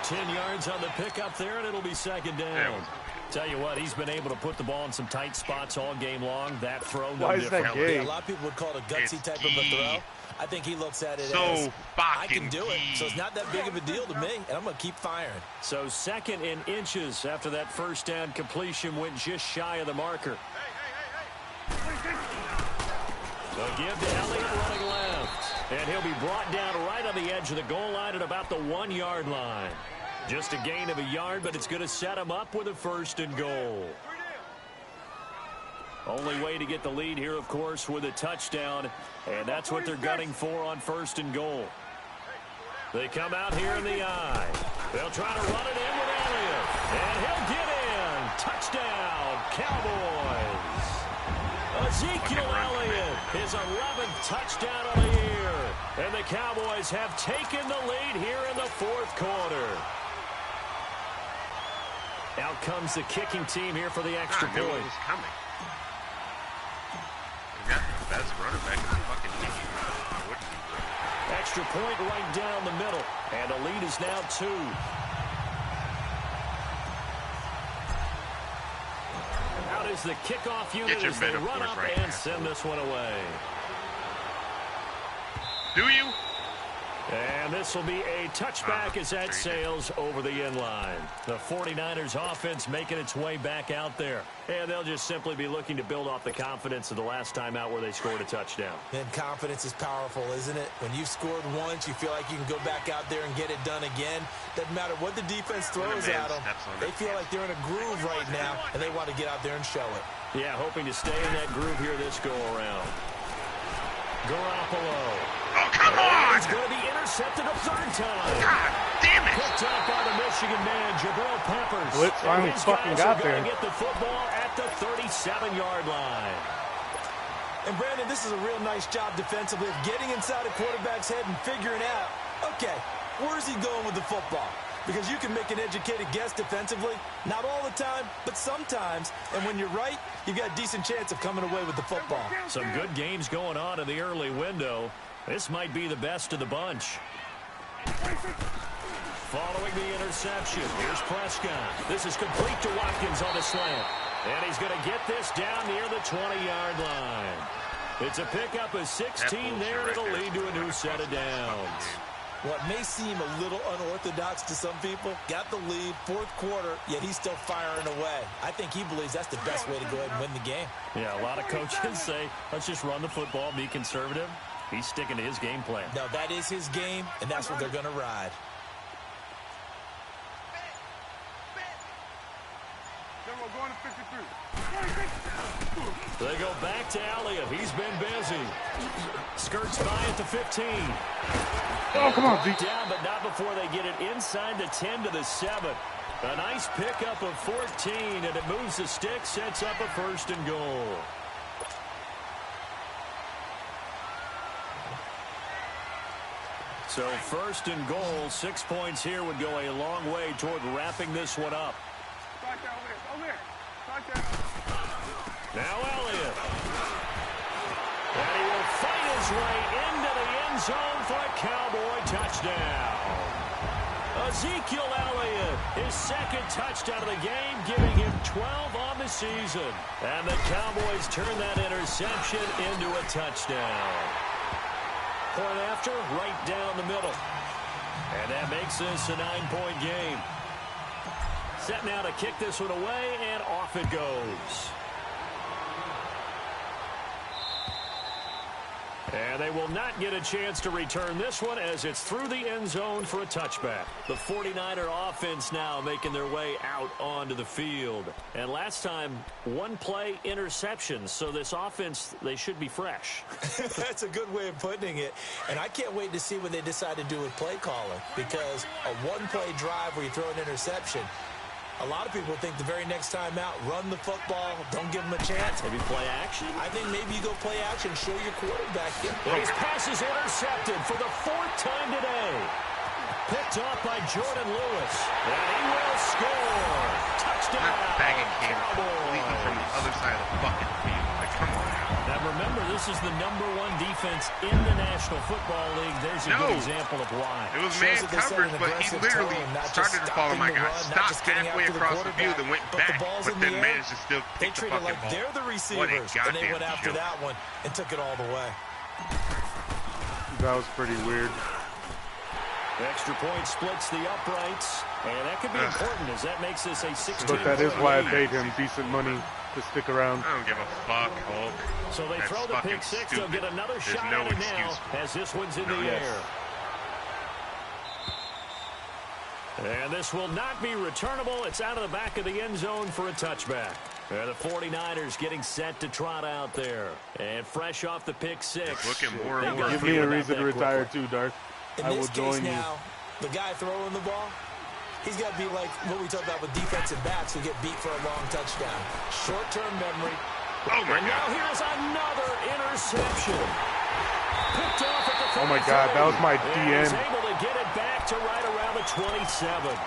Speaker 3: 10 yards on the pickup there, and it'll be 2nd down. Tell you what, he's been able to put the ball in some tight spots all game long. That throw, no different.
Speaker 5: Yeah, a lot of people would call it a gutsy type of a throw. I think he looks at it as, I can do it, so it's not that big of a deal to me, and I'm going to keep firing.
Speaker 3: So 2nd in inches after that 1st down completion went just shy of the marker. So give to Elliott running left. And he'll be brought down right on the edge of the goal line at about the 1-yard line. Just a gain of a yard, but it's going to set him up with a 1st and goal. Only way to get the lead here, of course, with a touchdown. And that's what they're gunning for on 1st and goal. They come out here in the eye. They'll try to run it in with Elliott. And he'll get in. Touchdown, Cowboys. Ezekiel Elliott, his 11th touchdown of the year. And the Cowboys have taken the lead here in the 4th quarter. Out comes the kicking team here for the extra point.
Speaker 1: It was coming. They got the best running back in the fucking league.
Speaker 3: Extra point right down the middle. And the lead is now 2. Out is the kickoff unit as they run up and send this one away.
Speaker 1: Do you?
Speaker 3: And this will be a touchback as that sails over the end line. The 49ers offense making its way back out there. And they'll just simply be looking to build off the confidence of the last time out where they scored a touchdown.
Speaker 5: And confidence is powerful, isn't it? When you've scored once, you feel like you can go back out there and get it done again. Doesn't matter what the defense throws at them. They feel like they're in a groove right now, and they want to get out there and show it.
Speaker 3: Yeah, hoping to stay in that groove here this go-around. Garoppolo.
Speaker 1: Oh, come on!
Speaker 3: It's going to be intercepted a 3rd time.
Speaker 1: God damn it!
Speaker 3: Picked up by the Michigan man, Jabril Peppers.
Speaker 2: Blitz finally fucking got there.
Speaker 3: Get the football at the 37-yard line.
Speaker 5: And Brandon, this is a real nice job defensively of getting inside a quarterback's head and figuring out, okay, where's he going with the football? Because you can make an educated guess defensively, not all the time, but sometimes. And when you're right, you've got a decent chance of coming away with the football.
Speaker 3: Some good games going on in the early window. This might be the best of the bunch. Following the interception, here's Prescott. This is complete to Watkins on the slant. And he's going to get this down near the 20-yard line. It's a pickup of 16 there, and it'll lead to a new set of downs.
Speaker 5: What may seem a little unorthodox to some people, got the lead, 4th quarter, yet he's still firing away. I think he believes that's the best way to go ahead and win the game.
Speaker 3: Yeah, a lot of coaches say, let's just run the football, be conservative. He's sticking to his game plan.
Speaker 5: No, that is his game, and that's what they're going to ride.
Speaker 4: Going to 53.
Speaker 3: They go back to Elliott. He's been busy. Skirts by at the 15.
Speaker 2: Oh, come on, Zeke.
Speaker 3: Down, but not before they get it inside the 10 to the 7. A nice pickup of 14, and it moves the stick, sets up a 1st and goal. So 1st and goal, 6 points here would go a long way toward wrapping this one up. Now Elliott. And he will fight his way into the end end zone for a Cowboy touchdown. Ezekiel Elliott, his second touchdown of the game, giving him 12 on the season. And the Cowboys turn that interception into a touchdown. Point after, right down the middle. And that makes this a 9-point game. Set now to kick this one away, and off it goes. And they will not get a chance to return this one as it's through the end zone for a touchback. The 49er offense now making their way out onto the field. And last time, one play interceptions. So this offense, they should be fresh.
Speaker 5: That's a good way of putting it. And I can't wait to see what they decide to do with play calling. Because a one-play drive where you throw an interception, a lot of people think the very next time out, run the football, don't give them a chance.
Speaker 3: Maybe play action?
Speaker 5: I think maybe you go play action, show your quarterback.
Speaker 3: His pass is intercepted for the 4th time today. Picked off by Jordan Lewis. And he will score. Touchdown.
Speaker 1: That bagging came completely from the other side of the fucking field. Like, come on now.
Speaker 3: Now remember, this is the #1 defense in the National Football League. There's a good example of why.
Speaker 1: It was man coverage, but he literally started to follow my guy. Stopped halfway across the field and went back, but then managed to still pick the fucking ball.
Speaker 5: They're the receivers, and they went after that one and took it all the way.
Speaker 2: That was pretty weird.
Speaker 3: Extra point splits the uprights, and that could be important as that makes this a 16-point
Speaker 2: But that is why I paid him decent money to stick around.
Speaker 1: I don't give a fuck, Hulk.
Speaker 3: So they throw the pick six. They'll get another shot at it now as this one's in the air. And this will not be returnable. It's out of the back of the end zone for a touchback. The 49ers getting set to trot out there. And fresh off the pick six.
Speaker 1: Looking more and more.
Speaker 2: Give me a reason to retire too, Darth.
Speaker 5: In this case now, the guy throwing the ball, he's got to be like what we talked about with defensive backs who get beat for a long touchdown. Short-term memory.
Speaker 1: Oh, my God.
Speaker 3: Now here's another interception. Picked off at the 33.
Speaker 2: Oh, my God. That was my DN.
Speaker 3: He's able to get it back to right around the 27.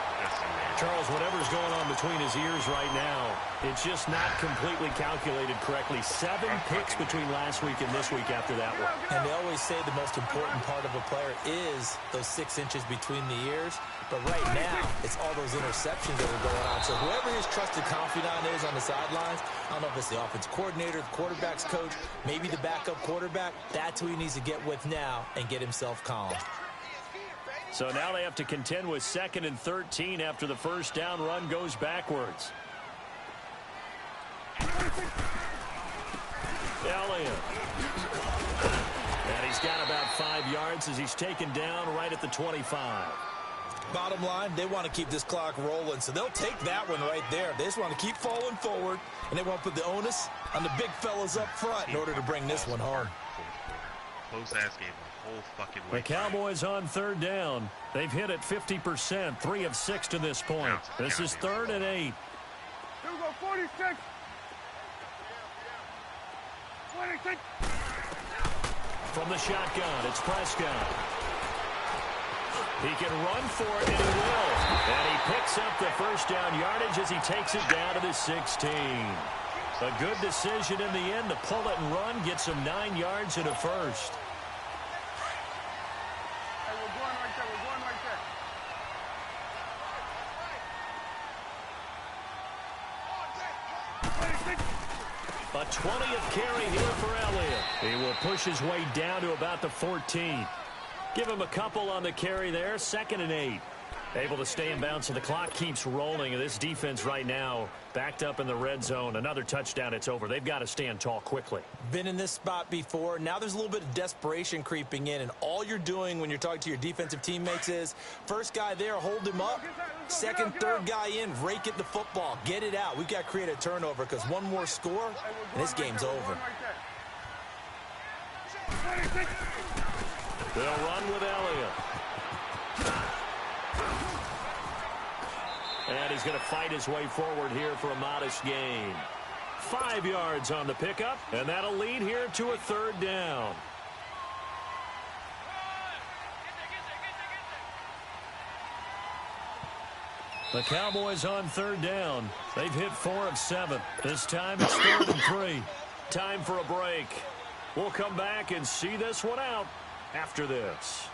Speaker 3: Charles, whatever's going on between his ears right now, it's just not completely calculated correctly. 7 picks between last week and this week after that one.
Speaker 5: And they always say the most important part of a player is those 6 inches between the ears. But right now, it's all those interceptions that are going on. So whoever his trusted confidant is on the sidelines, I don't know if it's the offense coordinator, the quarterback's coach, maybe the backup quarterback, that's who he needs to get with now and get himself calm.
Speaker 3: So now they have to contend with 2nd and 13 after the first down run goes backwards. Elliott. And he's got about 5 yards as he's taken down right at the 25.
Speaker 5: Bottom line, they want to keep this clock rolling, so they'll take that one right there. They just want to keep falling forward, and they want to put the onus on the big fellas up front in order to bring this one home.
Speaker 1: Close-ass game the whole fucking way.
Speaker 3: The Cowboys on 3rd down. They've hit it 50%, 3 of 6 to this point. This is 3rd and 8.
Speaker 4: Here we go, 46. 26.
Speaker 3: From the shotgun, it's Prescott. He can run for it, and he will. And he picks up the first down yardage as he takes it down to the 16. A good decision in the end to pull it and run, gets him 9 yards and a first.
Speaker 4: Hey, we're going right there. We're going right there.
Speaker 3: A 20th carry here for Elliott. He will push his way down to about the 14. Give him a couple on the carry there. 2nd and 8. Able to stay in bounds, so the clock keeps rolling. And this defense right now backed up in the red zone. Another touchdown, it's over. They've got to stand tall quickly.
Speaker 5: Been in this spot before. Now there's a little bit of desperation creeping in. And all you're doing when you're talking to your defensive teammates is, first guy there, hold him up. 2nd, 3rd guy in, rake at the football. Get it out. We've got to create a turnover because one more score, and this game's over.
Speaker 3: They'll run with Elliott. And he's going to fight his way forward here for a modest gain. 5 yards on the pickup, and that'll lead here to a 3rd down. The Cowboys on 3rd down. They've hit 4 of 7. This time it's 3rd and 3. Time for a break. We'll come back and see this one out after this.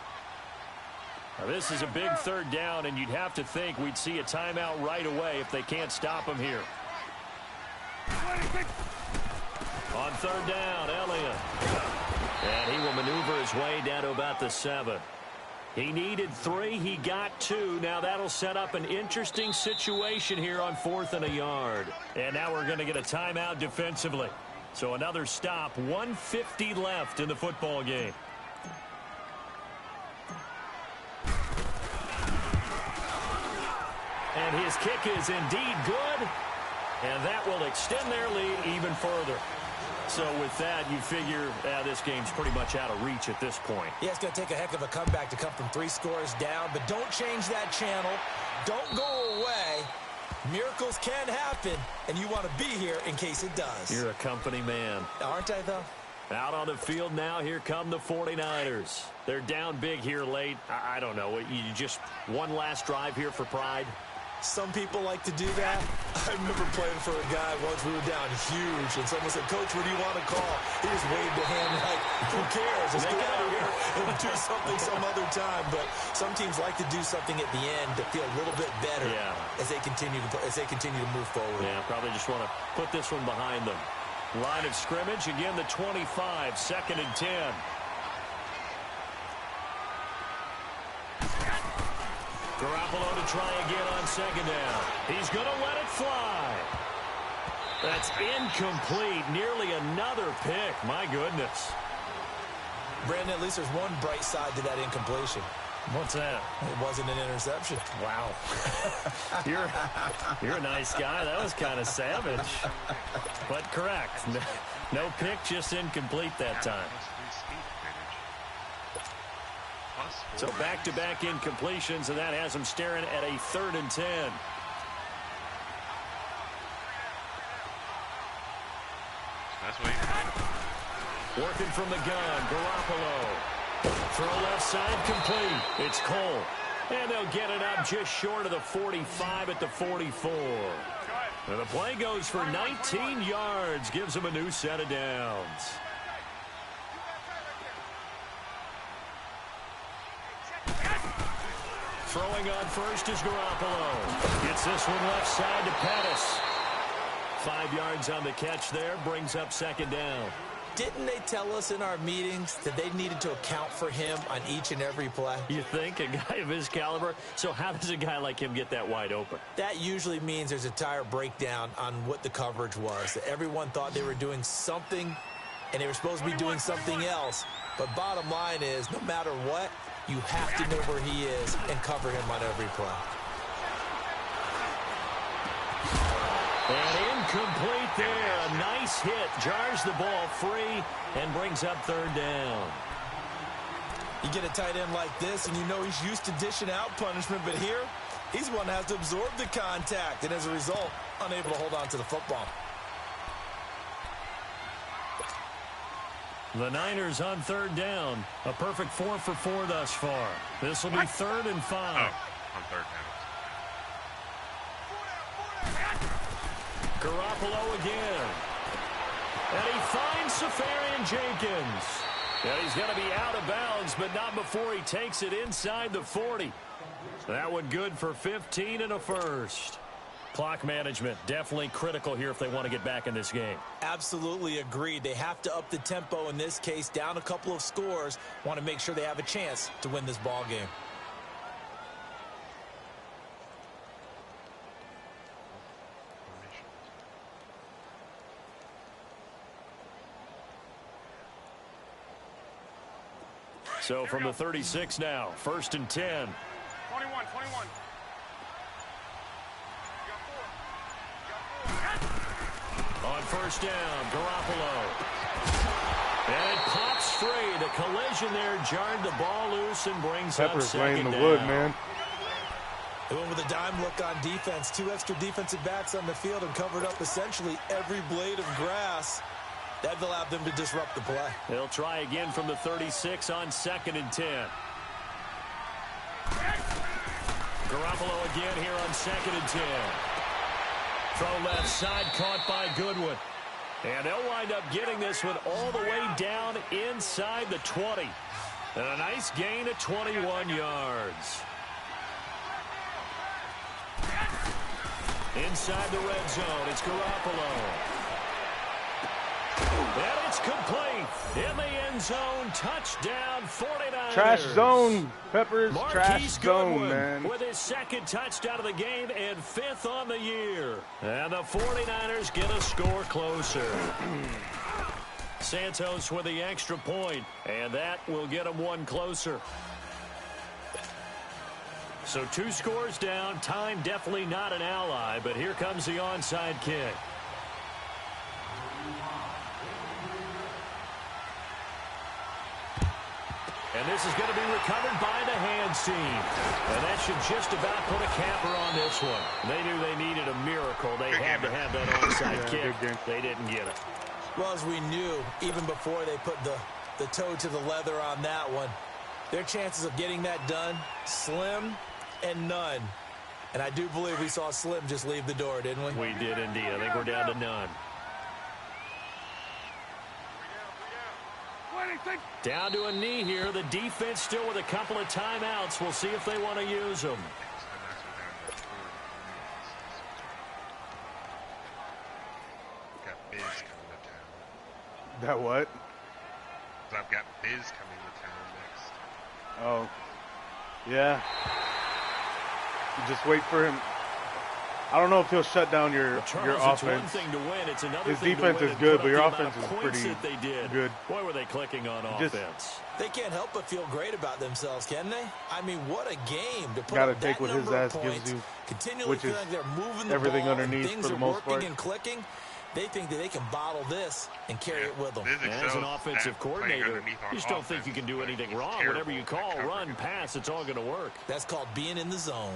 Speaker 3: Now, this is a big third down, and you'd have to think we'd see a timeout right away if they can't stop him here. On third down, Elliott. And he will maneuver his way down to about the 7. He needed 3. He got 2. Now that'll set up an interesting situation here on 4th and a yard. And now we're going to get a timeout defensively. So another stop. 1:50 left in the football game. And his kick is indeed good. And that will extend their lead even further. So with that, you figure this game's pretty much out of reach at this point.
Speaker 5: Yeah, it's going to take a heck of a comeback to come from 3 scores down. But don't change that channel. Don't go away. Miracles can happen, and you want to be here in case it does.
Speaker 3: You're a company man.
Speaker 5: Aren't I, though?
Speaker 3: Out on the field now, here come the 49ers. They're down big here late. I don't know. You just one last drive here for pride?
Speaker 5: Some people like to do that. I remember playing for a guy once. We were down huge, and someone said, "Coach, what do you want to call?" He just waved a hand like, "Who cares? Let's get out of here and do something some other time." But some teams like to do something at the end to feel a little bit better as they continue to move forward.
Speaker 3: Yeah, probably just want to put this one behind them. Line of scrimmage again, the 25, 2nd and 10. Garoppolo to try again on 2nd down. He's going to let it fly. That's incomplete. Nearly another pick. My goodness.
Speaker 5: Brandon, at least there's one bright side to that incompletion.
Speaker 3: What's that?
Speaker 5: It wasn't an interception.
Speaker 3: Wow. You're a nice guy. That was kind of savage. But correct. No pick, just incomplete that time. So back-to-back incompletions, and that has them staring at a 3rd and 10.
Speaker 1: That's what he's
Speaker 3: Working from the gun, Garoppolo. Throw left side, complete. It's Cole. And they'll get it up just short of the 45 at the 44. And the play goes for 19 yards, gives them a new set of downs. Throwing on first is Garoppolo. Gets this one left side to Pettis. 5 yards on the catch there, brings up 2nd down.
Speaker 5: Didn't they tell us in our meetings that they needed to account for him on each and every play?
Speaker 3: You think? A guy of his caliber? So how does a guy like him get that wide open?
Speaker 5: That usually means there's a entire breakdown on what the coverage was. Everyone thought they were doing something, and they were supposed to be doing something else. But bottom line is, no matter what, you have to know where he is and cover him on every play.
Speaker 3: And incomplete there. A nice hit. Jars the ball free and brings up 3rd down.
Speaker 5: You get a tight end like this, and you know he's used to dishing out punishment. But here, he's one that has to absorb the contact, and as a result, unable to hold on to the football.
Speaker 3: The Niners on 3rd down. A perfect 4 for 4 thus far. This will be 3rd and 5.
Speaker 1: Oh, on 3rd down.
Speaker 3: Garoppolo again. And he finds Safarian Jenkins. And he's going to be out of bounds, but not before he takes it inside the 40. That one good for 15 and a first. Clock management definitely critical here if they want to get back in this game.
Speaker 5: Absolutely agreed. They have to up the tempo in this case, down a couple of scores. Want to make sure they have a chance to win this ball game.
Speaker 3: So from the 36 now, 1st and 10.
Speaker 4: 21.
Speaker 3: On 1st down, Garoppolo. And it pops free. The collision there jarred the ball loose and brings up 2nd
Speaker 2: laying the
Speaker 3: down.
Speaker 2: wood, man.
Speaker 5: They went with a dime look on defense. 2 extra defensive backs on the field and covered up essentially every blade of grass. That allowed them to disrupt the play.
Speaker 3: They'll try again from the 36 on 2nd and 10. Garoppolo again here on 2nd and 10. Throw left side, caught by Goodwin. And they'll wind up getting this one all the way down inside the 20. And a nice gain of 21 yards. Inside the red zone, it's Garoppolo. And it's complete. In the end zone, touchdown 49ers.
Speaker 2: Trash zone, Peppers.
Speaker 3: Marquise
Speaker 2: Trash zone,
Speaker 3: Goodwin
Speaker 2: man.
Speaker 3: with his second touchdown of the game and 5th on the year. And the 49ers get a score closer. Santos with the extra point, and that will get them one closer. So 2 scores down. Time definitely not an ally, but here comes the onside kick. And this is going to be recovered by the hands team. And that should just about put a capper on this one. They knew they needed a miracle. They had to have that onside kick. They didn't get it.
Speaker 5: Well, as we knew, even before they put the toe to the leather on that one, their chances of getting that done, slim and none. And I do believe we saw Slim just leave the door, didn't we?
Speaker 3: We did indeed. I think we're down to none. Down to a knee here. The defense still with a couple of timeouts. We'll see if they want to use them.
Speaker 1: Got Biz coming to town.
Speaker 2: That what?
Speaker 1: I've got Biz coming to town next.
Speaker 2: Oh. Yeah. You just wait for him. I don't know if he'll shut down your offense.
Speaker 3: It's one thing to win. It's another
Speaker 2: His
Speaker 3: thing
Speaker 2: defense
Speaker 3: to win
Speaker 2: is good, but your
Speaker 3: and put up
Speaker 2: offense
Speaker 3: the
Speaker 2: is
Speaker 3: amount of
Speaker 2: pretty
Speaker 3: points that they did.
Speaker 2: good.
Speaker 3: Boy, were they clicking on offense.
Speaker 5: They can't help but feel great about themselves, can they? I mean, what a game to put
Speaker 2: Gotta
Speaker 5: up
Speaker 2: take
Speaker 5: that
Speaker 2: what his
Speaker 5: number
Speaker 2: ass
Speaker 5: of
Speaker 2: gives
Speaker 5: points,
Speaker 2: you,
Speaker 5: continually
Speaker 2: which
Speaker 5: feel
Speaker 2: is
Speaker 5: like they're moving the
Speaker 2: everything
Speaker 5: ball,
Speaker 2: underneath
Speaker 5: things
Speaker 2: for the
Speaker 5: are
Speaker 2: most
Speaker 5: working
Speaker 2: part.
Speaker 5: and clicking. They think that they can bottle this and carry it with them.
Speaker 3: As an offensive coordinator, you just don't think you can do anything wrong. Whatever you call, run, pass, it's all going to work.
Speaker 5: That's called being in the zone.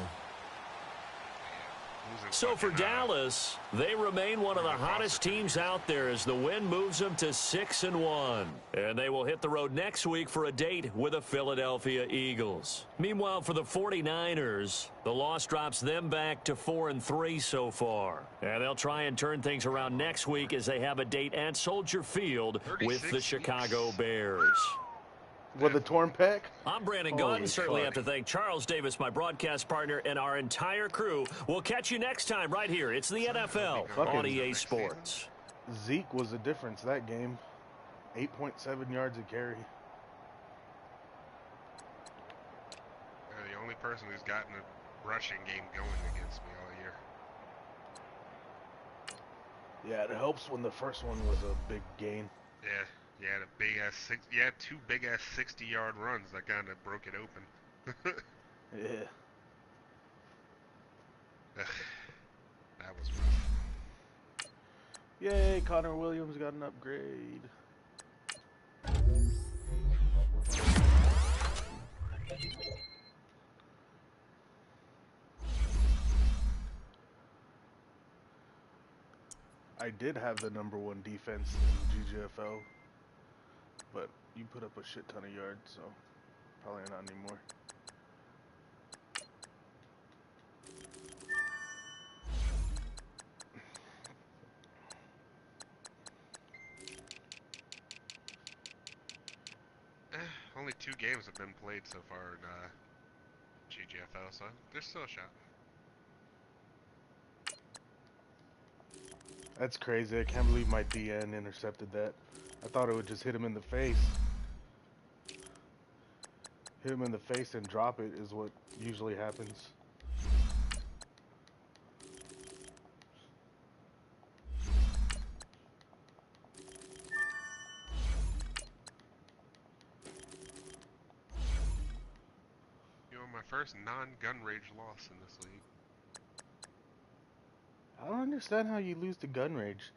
Speaker 3: So for Dallas, they remain one of the hottest teams out there as the win moves them to 6-1. And they will hit the road next week for a date with the Philadelphia Eagles. Meanwhile, for the 49ers, the loss drops them back to 4-3 so far. And they'll try and turn things around next week as they have a date at Soldier Field with the Chicago Bears.
Speaker 2: With a torn pec?
Speaker 3: I'm Brandon
Speaker 2: Holy
Speaker 3: Gunn. Certainly
Speaker 2: fuck.
Speaker 3: have to thank Charles Davis, my broadcast partner, and our entire crew. We'll catch you next time right here. It's the NFL on EA Sports.
Speaker 2: Zeke was the difference that game. 8.7 yards a carry.
Speaker 1: The only person who's gotten a rushing game going against me all year.
Speaker 2: Yeah, it helps when the first one was a big gain.
Speaker 1: Yeah. Two big ass 60-yard runs that kind of broke it open.
Speaker 2: Yeah.
Speaker 1: That was rough.
Speaker 2: Yay, Connor Williams got an upgrade. I did have the #1 defense in GGFL, but you put up a shit ton of yards, so probably not anymore.
Speaker 1: Only 2 games have been played so far in GGFL, so there's still a shot.
Speaker 2: That's crazy. I can't believe my DN intercepted that. I thought it would just hit him in the face. Hit him in the face and drop it is what usually happens.
Speaker 1: You know, my first non-gun rage loss in this league.
Speaker 2: I don't understand how you lose to Gun Rage.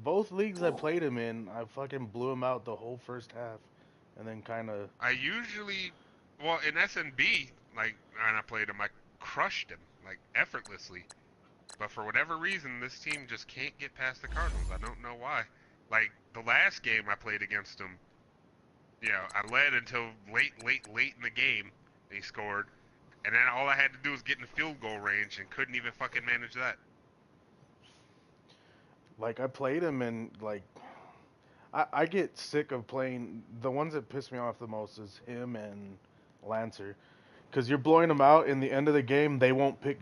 Speaker 2: Both leagues I played him in, I fucking blew him out the whole first half. And then kind of...
Speaker 1: I usually, well, in SNB, like, when I played him, I crushed him, like, effortlessly. But for whatever reason, this team just can't get past the Cardinals. I don't know why. Like, the last game I played against him, you know, I led until late in the game, and he scored. And then all I had to do was get in the field goal range and couldn't even fucking manage that.
Speaker 2: Like, I played him and, like... I get sick of playing. The ones that piss me off the most is him and Lancer. Because you're blowing them out in the end of the game, they won't pick